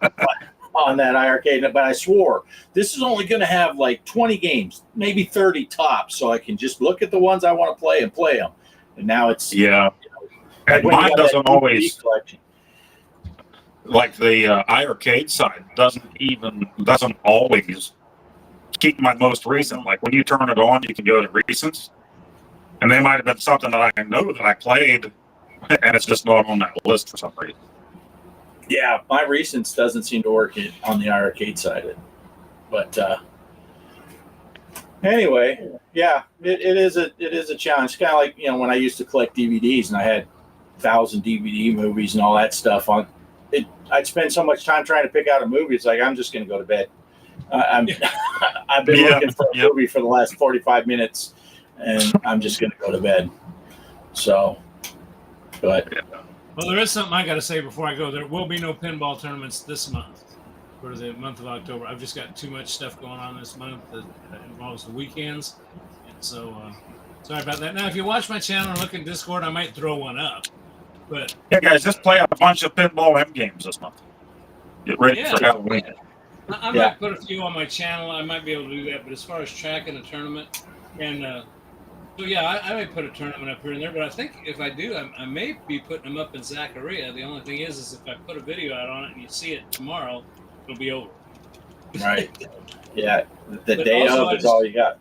on that iArcade. But I swore this is only going to have like 20 games, maybe 30 tops, so I can just look at the ones I want to play and play them. And now it's and mine doesn't always like the iArcade side doesn't always keep my most recent. Like when you turn it on, you can go to recents, and they might have been something that I know that I played, and it's just not on that list for some reason. Yeah, my recents doesn't seem to work on the arcade side. But anyway, yeah, it is a challenge. It's kind of like, you know, when I used to collect DVDs and I had 1,000 DVD movies and all that stuff on it. I'd spend so much time trying to pick out a movie. It's like, I'm just going to go to bed. I've been looking for a movie for the last 45 minutes, and I'm just going to go to bed. So, but well, there is something I got to say before I go. There will be no pinball tournaments this month for the month of October. I've just got too much stuff going on this month that involves the weekends, and so sorry about that. Now, if you watch my channel and look in Discord, I might throw one up. But yeah, guys, just play a bunch of Pinball M games this month. Get ready for Halloween. I might put a few on my channel. I might be able to do that. But as far as tracking a tournament, and so yeah, I may put a tournament up here and there. But I think if I do, I may be putting them up in Zaccaria. The only thing is if I put a video out on it and you see it tomorrow, it'll be over. Right. Yeah. The day of is all you got.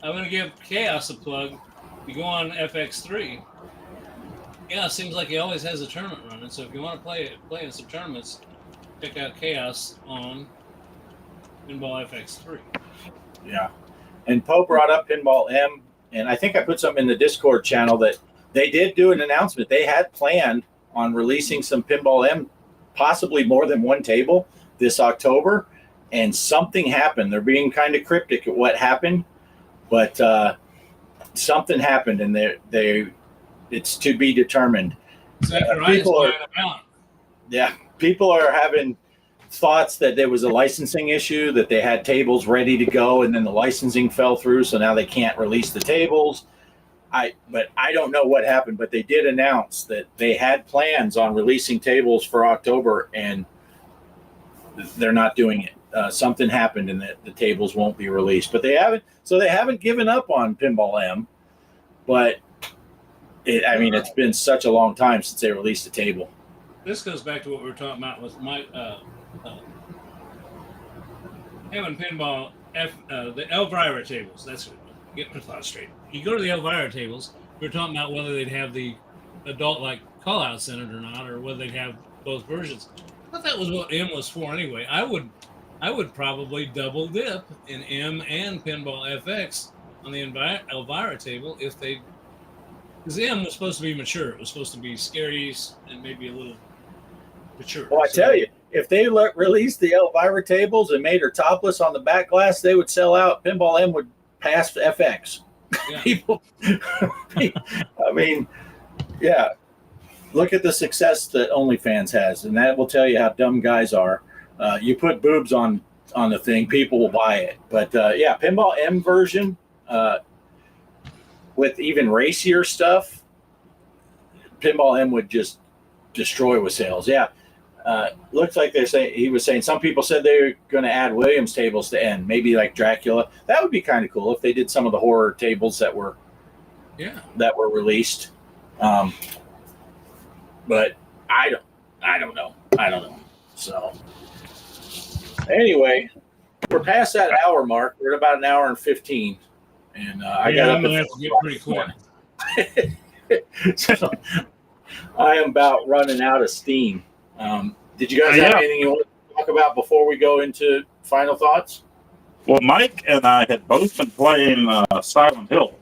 I'm going to give Chaos a plug. You go on FX3. Yeah, it seems like he always has a tournament running. So if you want to play in some tournaments, check out Chaos on Pinball FX3. Yeah. And Poe brought up Pinball M, and I think I put something in the Discord channel that they did do an announcement. They had planned on releasing some Pinball M, possibly more than one table. this October, and something happened. They're being kind of cryptic at what happened, but something happened, and it's to be determined. People are having thoughts that there was a licensing issue, that they had tables ready to go, and then the licensing fell through, so now they can't release the tables. But I don't know what happened, but they did announce that they had plans on releasing tables for October, and they're not doing it. Something happened, and the tables won't be released. But they haven't given up on Pinball M. But it's been such a long time since they released a table. This goes back to what we were talking about with my having Pinball the Elvira tables. That's what, get my thoughts straight. You go to the Elvira tables, we were talking about whether they'd have the adult like call outs in it or not, or whether they'd have both versions. I thought that was what M was for anyway. I would probably double dip in M and Pinball FX on the Elvira table because M was supposed to be mature. It was supposed to be scary and maybe a little mature. Well, I tell you, if they released the Elvira tables and made her topless on the back glass, they would sell out. Pinball M would pass FX. Yeah. People, I mean, yeah. Look at the success that OnlyFans has, and that will tell you how dumb guys are. You put boobs on the thing, people will buy it. But Pinball M version with even racier stuff, Pinball M would just destroy with sales. Yeah. Looks like he was saying some people said they were going to add Williams tables to end, maybe like Dracula. That would be kind of cool if they did some of the horror tables that were released. But I don't know. So anyway, we're past that hour mark. We're at about an hour and 15, and I'm gonna have to get pretty quick. So I am about running out of steam. Did you guys have anything you want to talk about before we go into final thoughts? Well, Mike and I had both been playing Silent Hill.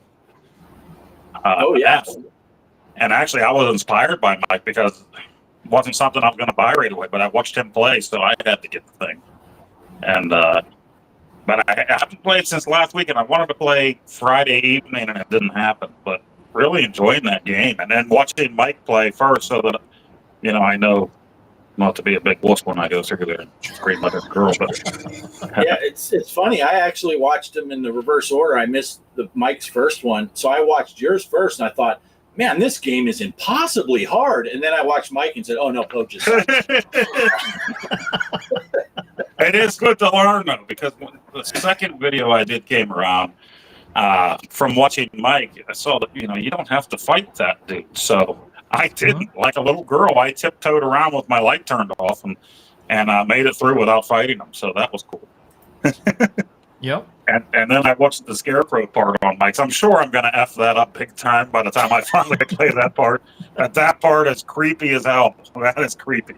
And actually, I was inspired by Mike because it wasn't something I was going to buy right away, but I watched him play, so I had to get the thing. And but I haven't played since last week, and I wanted to play Friday evening, and it didn't happen. But really enjoying that game, and then watching Mike play first, so that I know not to be a big wuss when I go through there and scream like a girl. But yeah, it's funny. I actually watched him in the reverse order. I missed Mike's first one, so I watched yours first, and I thought, man, this game is impossibly hard. And then I watched Mike and said, oh, no, Poach is It is good to learn, though, because when the second video I did came around, from watching Mike, I saw that, you don't have to fight that dude. So I didn't. Like a little girl, I tiptoed around with my light turned off and made it through without fighting him. So that was cool. Yep. And then I watched the Scarecrow part on Mike's. I'm sure I'm going to F that up big time by the time I finally play that part. That part is creepy as hell. That is creepy.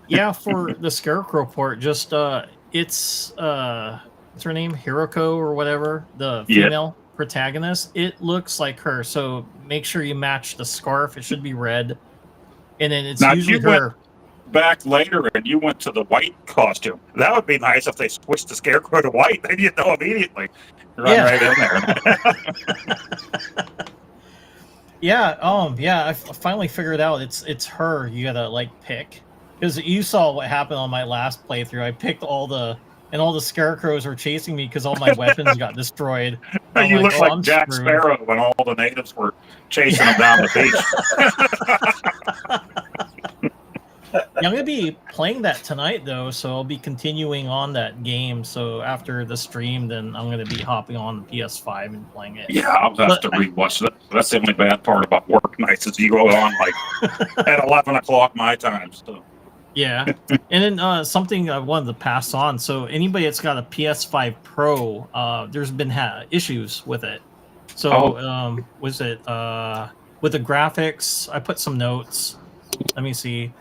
Yeah, for the Scarecrow part, just it's what's her name? Hiroko or whatever, the female protagonist. It looks like her, so make sure you match the scarf. It should be red. And then it's now, usually her. Back later and you went to the white costume. That would be nice if they switched the Scarecrow to white. Then you'd know immediately. Run right in there. I finally figured out it's her you gotta pick, because you saw what happened on my last playthrough. I picked all the Scarecrows were chasing me because all my weapons got destroyed. You look like Jack Sparrow when all the natives were chasing him down the beach. I'm going to be playing that tonight, though, so I'll be continuing on that game. So after the stream, then I'm going to be hopping on the PS5 and playing it. Yeah, I'll have to rewatch that. That's the only bad part about work nights is you go on at 11 o'clock my time. So. Yeah. And then something I wanted to pass on. So anybody that's got a PS5 Pro, there's been issues with it. So was it with the graphics? I put some notes. Let me see.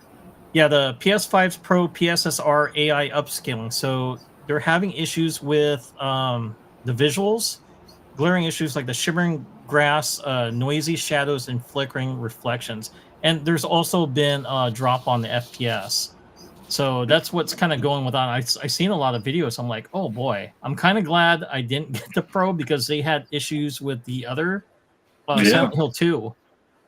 Yeah, the PS5's Pro PSSR AI upscaling. So they're having issues with the visuals, glaring issues like the shimmering grass, noisy shadows, and flickering reflections. And there's also been a drop on the FPS. So that's what's kind of going with on. I seen a lot of videos. I'm like, oh boy, I'm kind of glad I didn't get the Pro because they had issues with the other Silent Hill 2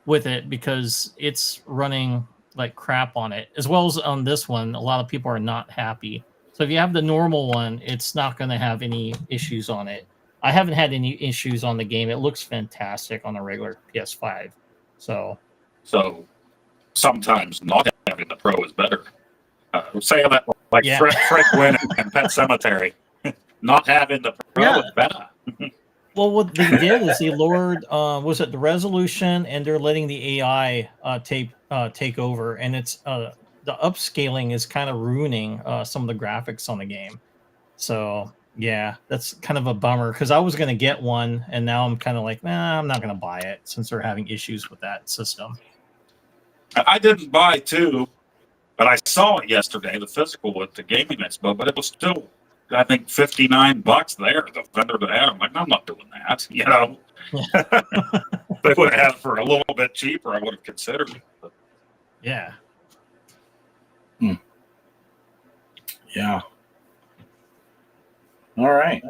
with it because it's running like crap on it, as well as on this one. A lot of people are not happy. So if you have the normal one, it's not going to have any issues on it. I haven't had any issues on the game. It looks fantastic on a regular PS5. So sometimes not having the Pro is better. Saying that like Fred Gwynn and Pet Cemetery, not having the Pro is better. Well, what they did is they lowered, was it the resolution, and they're letting the AI take over, and it's the upscaling is kind of ruining some of the graphics on the game. So yeah, that's kind of a bummer because I was going to get one, and now I'm kind of like, nah, I'm not going to buy it since they're having issues with that system. I didn't buy two, but I saw it yesterday, the physical at the gaming expo, but it was still, I think, $59 there. The vendor that had, I'm like, I'm not doing that. You know, they would have had it for a little bit cheaper. I would have considered it. But. Yeah. Yeah. All right.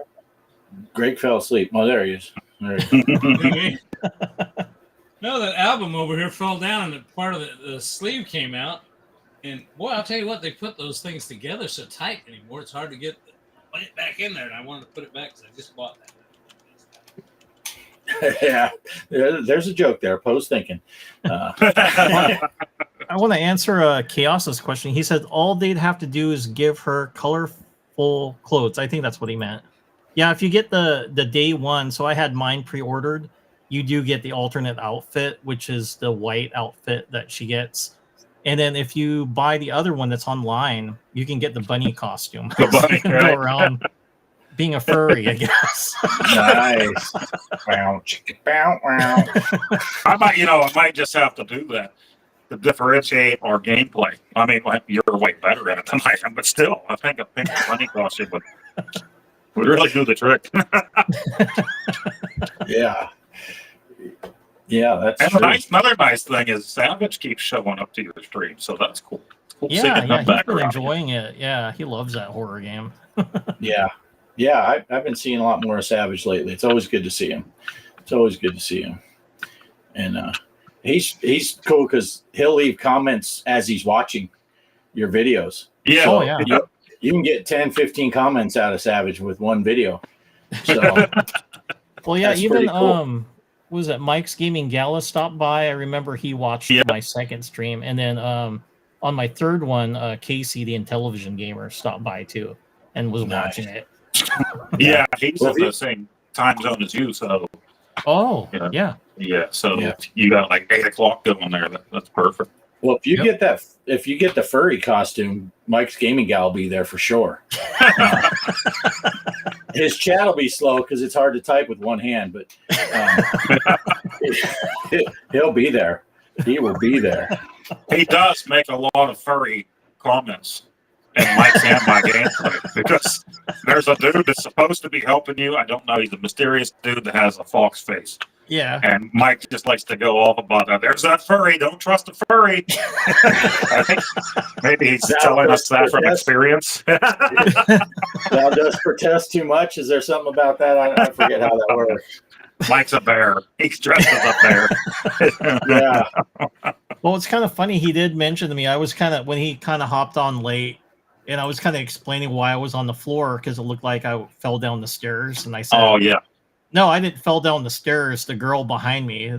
Greg fell asleep. Oh, there he is. There he is. No, that album over here fell down and part of the sleeve came out. And boy, I'll tell you what, they put those things together so tight anymore. It's hard to get it back in there. And I wanted to put it back because I just bought that. Yeah, there's a joke there. Poe's thinking. I want to answer Chaos's question. He said all they'd have to do is give her colorful clothes. I think that's what he meant. Yeah, if you get the day one, so I had mine pre-ordered, you do get the alternate outfit, which is the white outfit that she gets. And then if you buy the other one that's online, you can get the bunny costume. The bunny, so you can go around being a furry, I guess. Nice. Bow, chicka, bow, wow. I might just have to do that to differentiate our gameplay. I mean, you're way better at it than I am, but still, I think a pink bunny costume would really do the trick. Yeah. Yeah, that's and true. Another nice thing is Savage keeps showing up to your stream, so that's cool. It's cool Yeah, he's been enjoying it. Yeah, he loves that horror game. Yeah, I've been seeing a lot more of Savage lately. It's always good to see him. And he's cool because he'll leave comments as he's watching your videos. Yeah. Oh, yeah. You can get 10, 15 comments out of Savage with one video. So, well, yeah, even cool. was it Mike's Gaming Gala stopped by? I remember he watched my second stream, and then on my third one, Casey, the Intellivision gamer, stopped by too and was watching it. Yeah, he's in the same time zone as you, so. Oh, yeah. So you got like 8 o'clock going there. That's perfect. Well, if you get the furry costume, Mike's Gaming Gal will be there for sure. His chat will be slow because it's hard to type with one hand, but he'll be there. He will be there. He does make a lot of furry comments in Mike's and my gameplay because there's a dude that's supposed to be helping you. I don't know. He's a mysterious dude that has a fox face. Yeah. And Mike just likes to go off about that. There's that furry. Don't trust a furry. I think maybe he's telling us that from experience. Thou does protest too much. Is there something about that? I forget how that works. Mike's a bear. He's dressed as a bear. Yeah. Well, it's kind of funny. He did mention to me, I was when he hopped on late, and I was kind of explaining why I was on the floor because it looked like I fell down the stairs. And I said, oh, yeah. No, I didn't fell down the stairs. The girl behind me,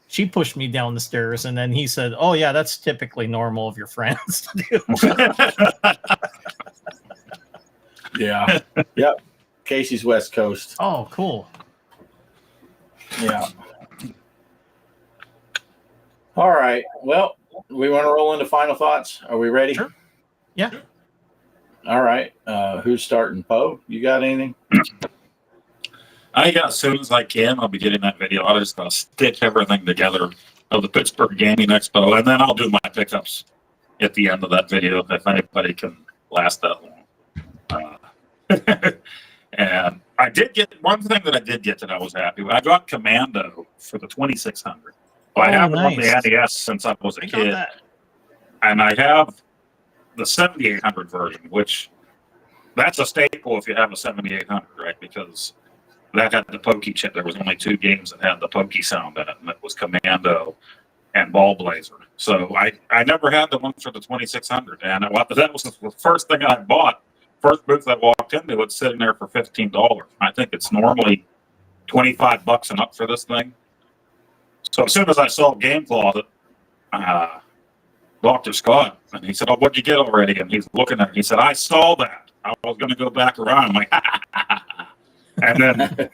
she pushed me down the stairs. And then he said, oh, yeah, that's typically normal of your friends to do. Yeah. Yep. Casey's West Coast. Oh, cool. Yeah. All right. Well, we want to roll into final thoughts. Are we ready? Sure. Yeah. All right. Who's starting? Poe, you got anything? I got as soon as I can. I'll be getting that video. I'll just stitch everything together of the Pittsburgh Gaming Expo, and then I'll do my pickups at the end of that video if anybody can last that long. And I did get one thing that I did get that I was happy with. I got Commando for the 2600. I haven't won the NES since I was a kid, and I have the 7800 version, which that's a staple if you have a 7800, right? Because that had the pokey chip. There was only 2 games that had the pokey sound in it, and that was Commando and Ball Blazer. So I never had the one for the 2600, and that was the first thing I bought. First booth I walked into, it's sitting there for $15. I think it's normally $25 and up for this thing. So as soon as I saw Game Closet, Dr. Scott, and he said, "Oh, what'd you get already?" And he's looking at it. He said, "I saw that. I was going to go back around." I'm like, and then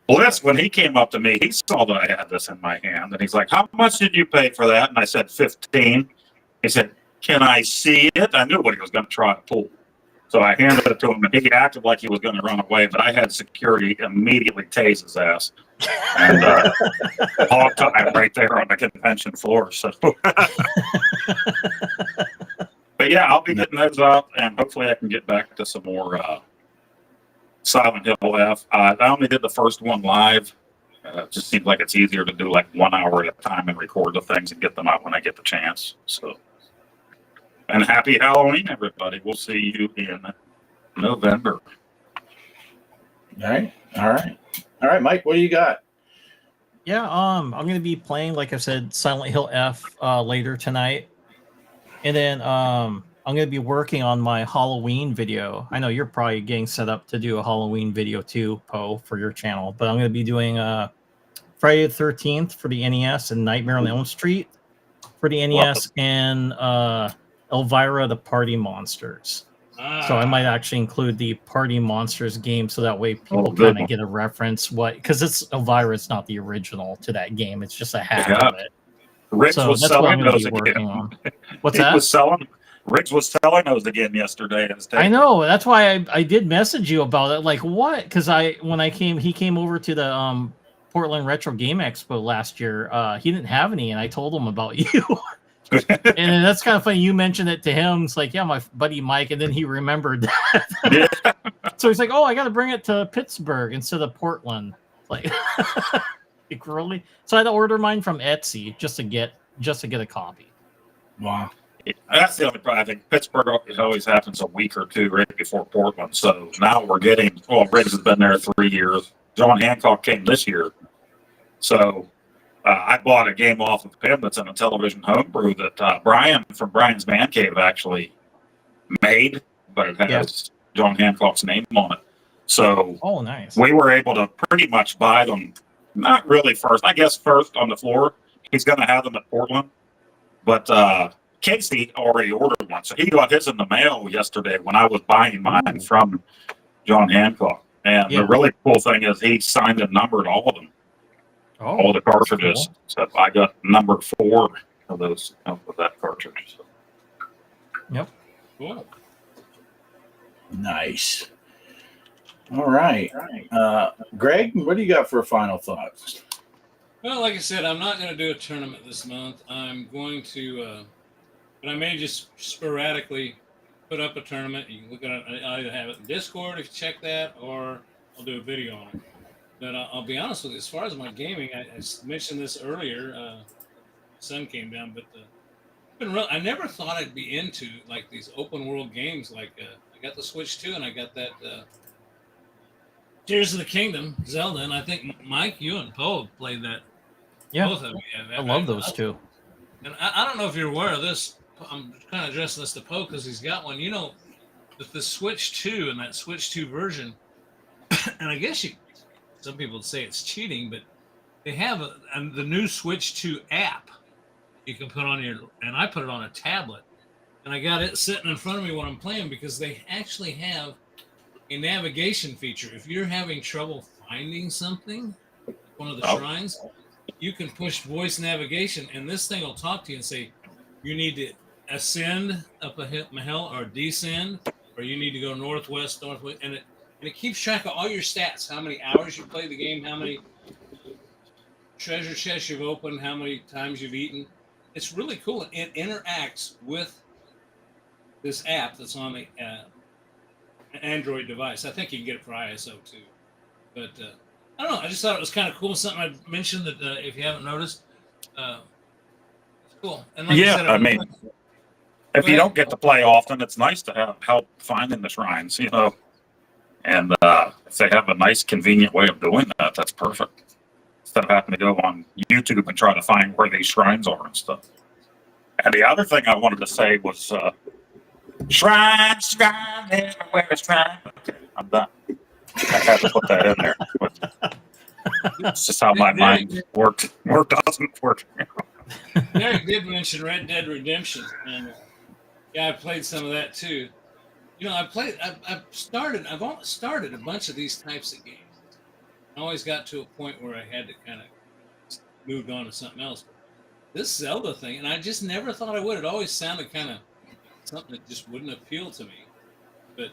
Bliss, when he came up to me, he saw that I had this in my hand, and he's like, "How much did you pay for that?" And I said, $15. He said, "Can I see it?" I knew what he was going to try to pull. So I handed it to him, and he acted like he was going to run away, but I had security immediately tase his ass. And hog tie right there on the convention floor. So, but yeah, I'll be getting those out, and hopefully I can get back to some more Silent Hill F. I only did the first one live. It just seems like it's easier to do like 1 hour at a time and record the things and get them out when I get the chance. So. And happy Halloween, everybody. We'll see you in November. All right, Mike, what do you got? Yeah, I'm gonna be playing, like I said, Silent Hill F later tonight, and then I'm gonna be working on my Halloween video. I know you're probably getting set up to do a Halloween video too, Poe, for your channel, but I'm gonna be doing Friday the 13th for the NES and Nightmare on Elm Street for the NES and Elvira the Party Monsters. So I might actually include the Party Monsters game, so that way people kind of get a reference because it's Elvira. It's not the original to that game. It's just a hack of it. Riggs was selling those again. What's that? Riggs was selling those again yesterday. I know. That's why I did message you about it. Like, what? Because he came over to the Portland Retro Game Expo last year. He didn't have any, and I told him about you. And that's kind of funny. You mentioned it to him. It's like, yeah, my buddy Mike, and then he remembered that. So he's like, "Oh, I got to bring it to Pittsburgh instead of Portland." Like, really? So I had to order mine from Etsy just to get a copy. Wow, that's the only problem. I think Pittsburgh always happens a week or two right before Portland. So now we're getting. Well, Riggs has been there 3 years. John Hancock came this year, so. I bought a game off of him that's in a television homebrew that Brian from Brian's Man Cave actually made, but it has John Hancock's name on it. So nice. We were able to pretty much buy them, not really first, I guess first on the floor. He's going to have them at Portland. But Casey already ordered one. So he got his in the mail yesterday when I was buying mine from John Hancock. And the really cool thing is he signed and numbered all of them. All the cartridges. Cool. So I got number 4 of those with that cartridge. So. Yep. Cool. Nice. All right. Greg, what do you got for final thoughts? Well, like I said, I'm not going to do a tournament this month. I'm going to, but I may just sporadically put up a tournament. You can look at it. I either have it in Discord if you check that, or I'll do a video on it. But I'll be honest with you, as far as my gaming, I mentioned this earlier. Sun came down, but I never thought I'd be into like these open world games. Like I got the Switch 2, and I got that Tears of the Kingdom, Zelda, and I think Mike, you and Poe played that. Yeah, both of you. I love those two. And I don't know if you're aware of this. I'm kind of addressing this to Poe because he's got one. You know, with the Switch 2 and that Switch 2 version, and I guess some people would say it's cheating, but they have the new Switch 2 app you can put on and I put it on a tablet, and I got it sitting in front of me when I'm playing because they actually have a navigation feature. If you're having trouble finding something, one of the shrines, you can push voice navigation, and this thing will talk to you and say, you need to ascend up a hill or descend, or you need to go northwest, and it keeps track of all your stats, how many hours you play the game, how many treasure chests you've opened, how many times you've eaten. It's really cool. It interacts with this app that's on the Android device. I think you can get it for ISO too. But I don't know. I just thought it was kind of cool. Something I mentioned that if you haven't noticed, it's cool. And like I said, If you don't get to play often, it's nice to have help finding the shrines, And if they have a nice, convenient way of doing that, that's perfect. Instead of having to go on YouTube and try to find where these shrines are and stuff. And the other thing I wanted to say was shrine, everywhere is shrine. Okay, I'm done. I had to put that in there. But it's just how my mind worked. Work doesn't work. Derek did mention Red Dead Redemption, and I played some of that too. I've almost started a bunch of these types of games. I always got to a point where I had to kind of move on to something else. This Zelda thing, and I just never thought I would. It always sounded kind of something that just wouldn't appeal to me. But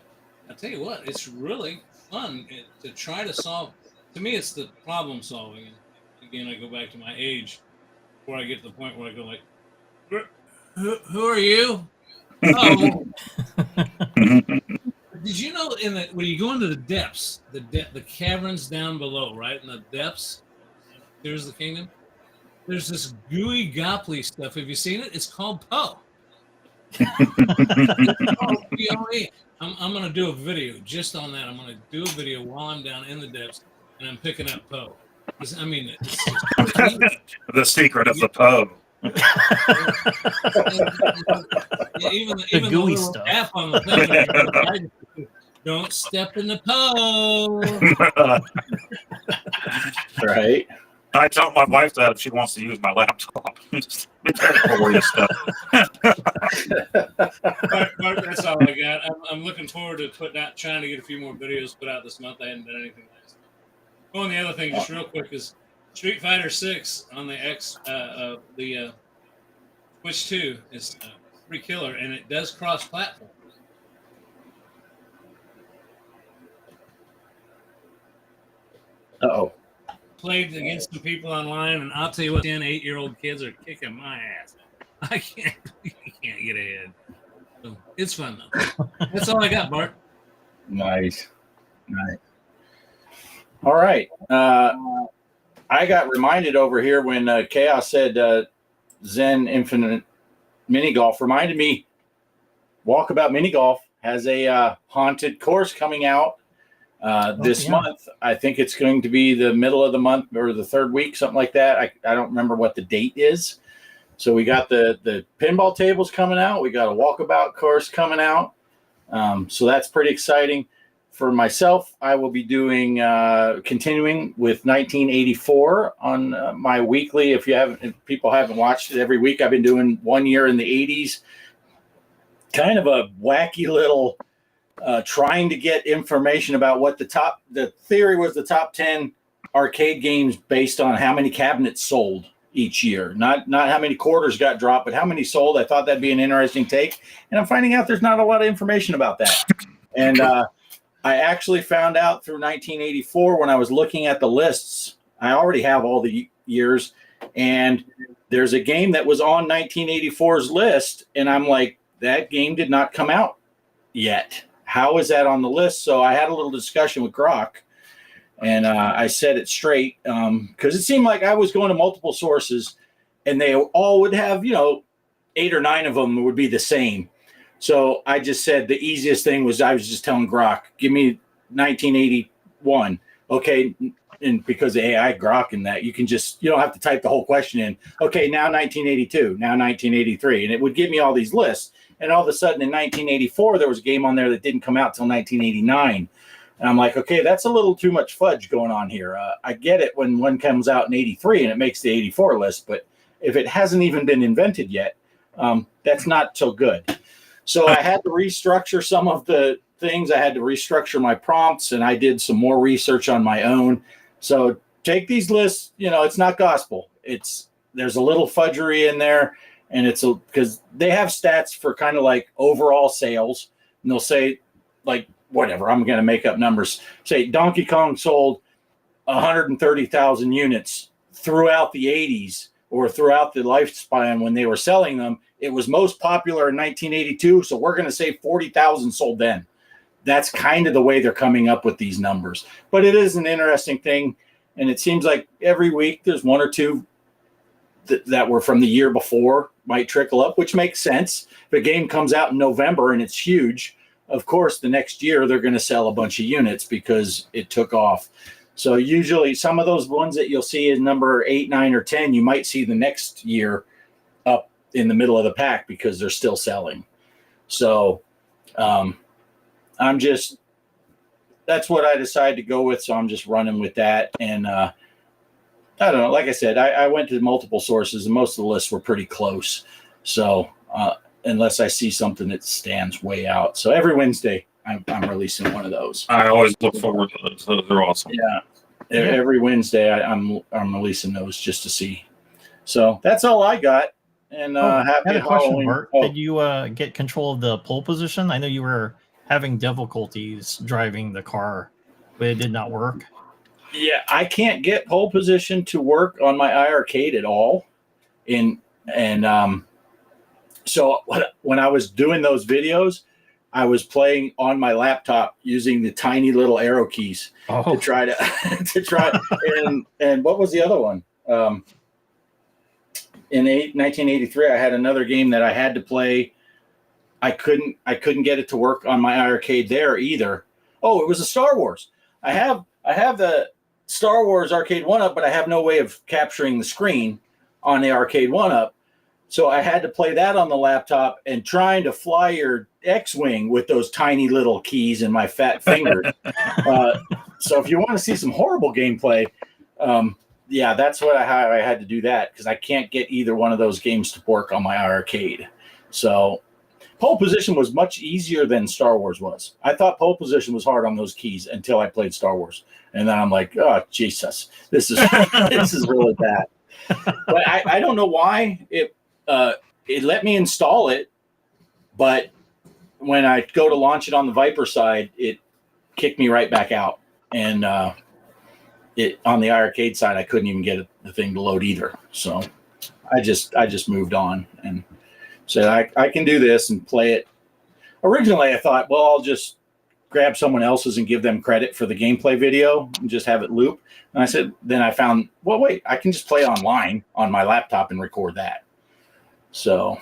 I tell you what, it's really fun to try to solve. To me, it's the problem solving. And again, I go back to my age before I get to the point where I go like, "Who are you?" Oh. Did you know when you go into the depths, the caverns down below, right in the depths, there's the kingdom. There's this gooey gobbly stuff. Have you seen it? It's called Poe. I'm going to do a video just on that. I'm going to do a video while I'm down in the depths and I'm picking up Poe. I mean, it's the secret of the Poe. Even the gooey stuff. App on the thing, don't step in the Poe. Right. I tell my wife that if she wants to use my laptop. Just be careful where you stuff. Mark, that's all I got. I'm looking forward to trying to get a few more videos put out this month. I hadn't done anything last month. Oh, and the other thing, just real quick, is Street Fighter 6 on the the Switch 2 is pretty killer, and it does cross-platform. Uh-oh. Played against some people online, and I'll tell you what, 10, 8-year-old kids are kicking my ass. I can't get ahead. So it's fun though. That's all I got, Bart. Nice. All right. I got reminded over here when Chaos said Zen Infinite Mini Golf. Reminded me, Walkabout Mini Golf has a haunted course coming out this month. I think it's going to be the middle of the month or the third week, something like that. I don't remember what the date is. So we got the pinball tables coming out. We got a walkabout course coming out. So that's pretty exciting. For myself, I will be doing continuing with 1984 on my weekly. If people haven't watched it every week, I've been doing 1 year in the 80s. Kind of a wacky little trying to get information about what the theory was the top 10 arcade games based on how many cabinets sold each year. Not how many quarters got dropped, but how many sold. I thought that'd be an interesting take. And I'm finding out there's not a lot of information about that. And I actually found out through 1984 when I was looking at the lists. I already have all the years, and there's a game that was on 1984's list, and I'm like, that game did not come out yet. How is that on the list? So I had a little discussion with Grok, and I said it straight because it seemed like I was going to multiple sources, and they all would have, 8 or 9 of them would be the same. So I just said the easiest thing was I was just telling Grok, give me 1981. Okay. And because of AI Grok and that, you don't have to type the whole question in. Okay, now 1982, now 1983. And it would give me all these lists. And all of a sudden in 1984, there was a game on there that didn't come out till 1989. And I'm like, okay, that's a little too much fudge going on here. I get it when one comes out in 83 and it makes the 84 list. But if it hasn't even been invented yet, that's not so good. So I had to restructure some of the things. I had to restructure my prompts, and I did some more research on my own. So take these lists, it's not gospel. There's a little fudgery in there, and it's because they have stats for kind of like overall sales, and they'll say like, whatever, I'm going to make up numbers. Say Donkey Kong sold 130,000 units throughout the 80s or throughout the lifespan when they were selling them. It was most popular in 1982, so we're going to say 40,000 sold then. That's kind of the way they're coming up with these numbers. But it is an interesting thing, and it seems like every week there's one or two that were from the year before might trickle up, which makes sense. If a game comes out in November and it's huge, of course, the next year they're going to sell a bunch of units because it took off. So usually some of those ones that you'll see in number 8, 9, or 10, you might see the next year up in the middle of the pack because they're still selling. So that's what I decided to go with. So I'm just running with that. And I don't know. Like I said, I went to multiple sources and most of the lists were pretty close. So unless I see something that stands way out. So every Wednesday I'm releasing one of those. I always look forward to those. Those are awesome. Yeah. Every Wednesday I'm releasing those just to see. So that's all I got. And happy Halloween. Bert. Did you get control of the pole position? I know you were having difficulties driving the car, but it did not work. Yeah, I can't get pole position to work on my iArcade at all. So when I was doing those videos, I was playing on my laptop using the tiny little arrow keys to try and what was the other one? In 1983, I had another game that I had to play. I couldn't get it to work on my iArcade there either. Oh, it was a Star Wars. I have the Star Wars Arcade 1-Up, but I have no way of capturing the screen on the Arcade 1-Up. So I had to play that on the laptop and trying to fly your X-Wing with those tiny little keys in my fat fingers. So if you want to see some horrible gameplay, that's how I had to do that because I can't get either one of those games to work on my arcade. So pole position was much easier than Star Wars was. I thought pole position was hard on those keys until I played Star Wars. And then I'm like, oh, Jesus, this is really bad. But I don't know why it let me install it, but when I go to launch it on the Viper side, it kicked me right back out. And it on the arcade side, I couldn't even get the thing to load either. So I just moved on and said I can do this and play it. Originally, I thought, well, I'll just grab someone else's and give them credit for the gameplay video and just have it loop. And I said, then I found, well, wait, I can just play online on my laptop and record that. So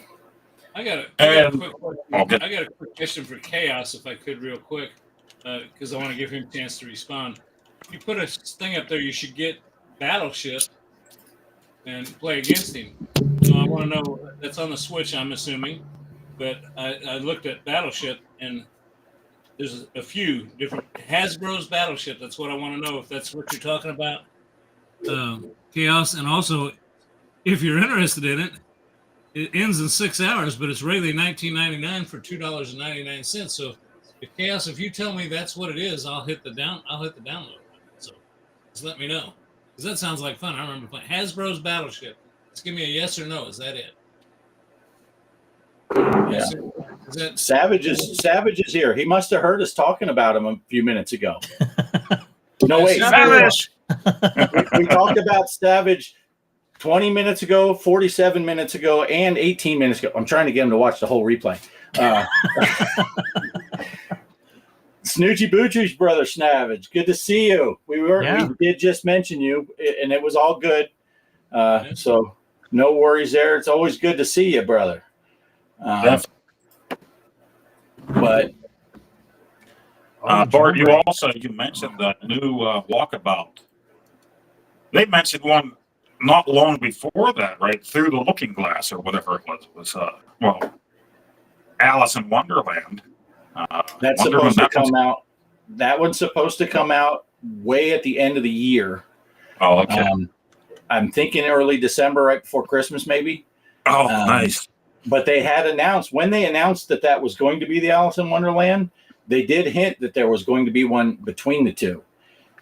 I got a quick question for Chaos, if I could, real quick, because I want to give him a chance to respond. If you put a thing up there, you should get Battleship and play against him. So I want to know, that's on the Switch, I'm assuming, but I looked at Battleship and there's a few different Hasbro's Battleship. That's what I want to know, if that's what you're talking about, Chaos. And also, if you're interested in it, it ends in 6 hours, but it's really $19.99 for $2.99. So, Chaos, if you tell me that's what it is, I'll hit the download button. So, just let me know, because that sounds like fun. I remember playing Hasbro's Battleship. Just give me a yes or no. Is that it? Yeah. Yes, is that Savage is here. He must have heard us talking about him a few minutes ago. No, wait. Savage! We talked about Savage 20 minutes ago, 47 minutes ago, and 18 minutes ago. I'm trying to get him to watch the whole replay. Snoochie Boochie's brother Savage. Good to see you. We did just mention you, and it was all good. So no worries there. It's always good to see you, brother. But Bart, you mentioned the new walkabout. They mentioned one not long before that, right? Through the Looking Glass or whatever it was. Alice in Wonderland. That's supposed to come out. That one's supposed to come out way at the end of the year. Oh, okay. I'm thinking early December, right before Christmas, maybe. Oh, nice. But they had announced, when they announced that was going to be the Alice in Wonderland, they did hint that there was going to be one between the two.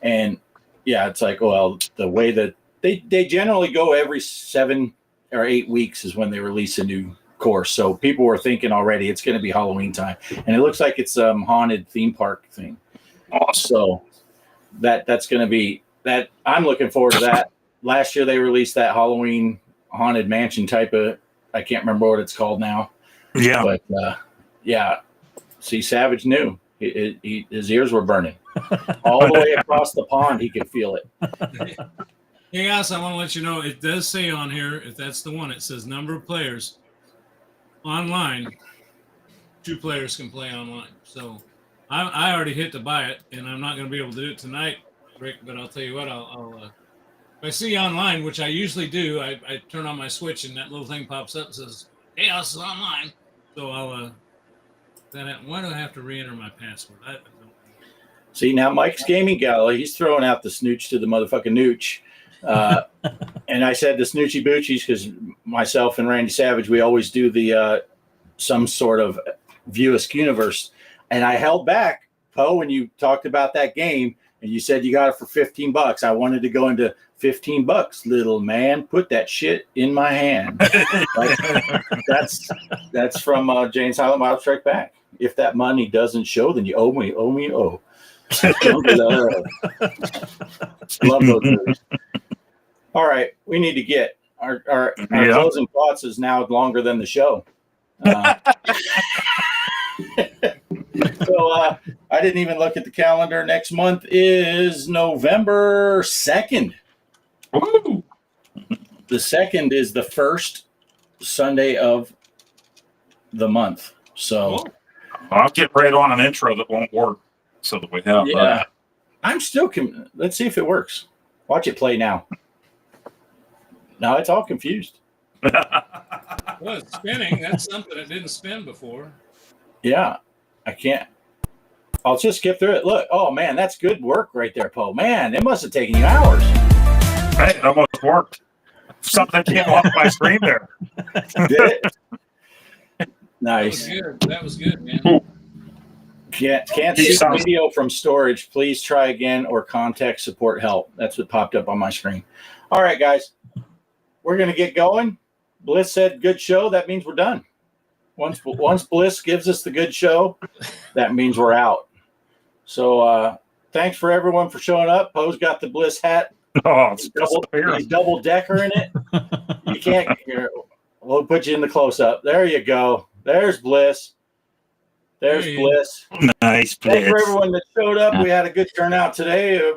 And yeah, it's like, well, the way that they generally go every 7 or 8 weeks is when they release a new course. So people were thinking already it's going to be Halloween time. And it looks like it's a haunted theme park thing. Awesome. So that's going to be that. I'm looking forward to that. Last year they released that Halloween haunted mansion type of, I can't remember what it's called now. Yeah. But see, Savage knew. His ears were burning. All the way across the pond, he could feel it. Hey, guys, I want to let you know it does say on here, if that's the one, it says number of players online. 2 players can play online. So I already hit to buy it, and I'm not going to be able to do it tonight, Rick. But I'll tell you what, if I see online, which I usually do, I turn on my Switch, and that little thing pops up and says, "Hey, this is online." So I'll. Why do I have to re-enter my password? I don't know. See, now Mike's Gaming Gala, he's throwing out the snooch to the motherfucking nooch. And I said the snoochy boochies because myself and Randy Savage, we always do the some sort of View Askew universe. And I held back, Poe, when you talked about that game and you said you got it for $15. I wanted to go into $15, little man. Put that shit in my hand. Like, that's from Jane Silent Bob Strike Back. If that money doesn't show, then you owe me. Love those movies. All right, we need to get our closing thoughts is now longer than the show. So I didn't even look at the calendar. Next month is November 2nd. Woo! The 2nd is the first Sunday of the month. So I'll get right on an intro that won't work so that we have I'm still let's see if it works. Watch it play now. Now it's all confused. Well, it's spinning. That's something that didn't spin before. Yeah, I can't. I'll just skip through it. Look, oh man, that's good work right there, Poe. Man, it must have taken you hours. Hey, it almost worked. Something came off my screen there. Did it? Nice. That was good, man. Can't see the video from storage. Please try again or contact support help. That's what popped up on my screen. All right, guys. We're going to get going. Bliss said good show. That means we're done. Once Bliss gives us the good show, that means we're out. So thanks for everyone for showing up. Poe's got the Bliss hat. Oh, He's double decker in it. You can't. We'll put you in the close up. There you go. There's Bliss. There's Bliss. Nice. Thanks for everyone that showed up. We had a good turnout today.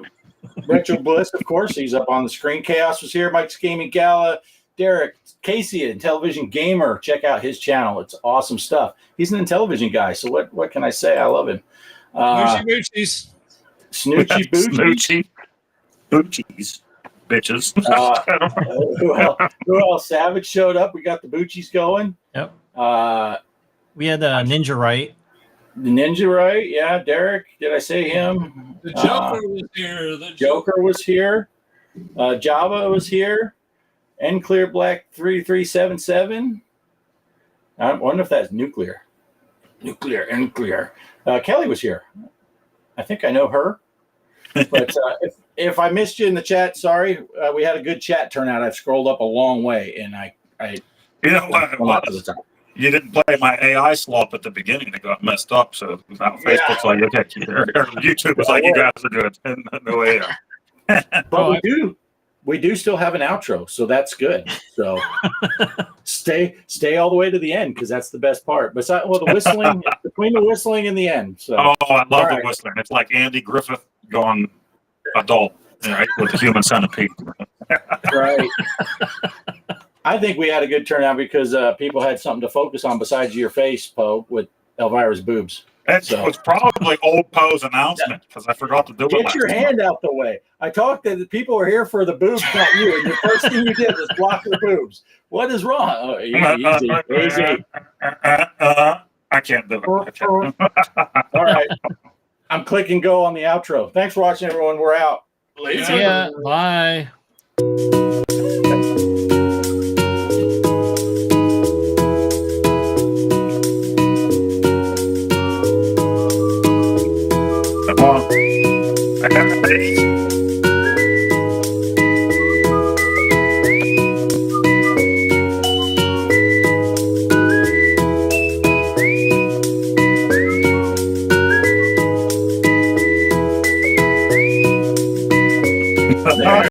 Retro Bliss, of course, he's up on the screen. Chaos was here. Mike's Gaming Gala. Derek Casey, a television gamer. Check out his channel. It's awesome stuff. He's an Intellivision guy. So what can I say? I love him. Snoochie Snoochie Boochies. Bitches. Who else? Savage showed up. We got the Boochies going. Yep. We had Ninja Right. The Ninja Right. Yeah, Derek. Did I say him? The Joker was here. The Joker was here. Java was here. Clear Black 3377. I wonder if that's nuclear. Nuclear. Kelly was here. I think I know her. But if I missed you in the chat, sorry. We had a good chat turnout. I've scrolled up a long way, and I you know what it was? You didn't play my AI slop at the beginning. It got messed up. So now Facebook's like, okay, YouTube was like, you guys are doing no AI. But we do still have an outro, so that's good. So stay all the way to the end because that's the best part. Besides, the whistling, between the whistling and the end. So I love the whistling. It's like Andy Griffith gone adult, right, with the human centipede. Right. I think we had a good turnout because people had something to focus on besides your face, Poe, with Elvira's boobs. It was probably old Poe's announcement because I forgot to do it. Get your hand out the way. I talked that the people were here for the boobs, not you. And the first thing you did was block the boobs. What is wrong? Oh, easy. I can't do it. All right. I'm clicking go on the outro. Thanks for watching, everyone. We're out. See ya. Bye.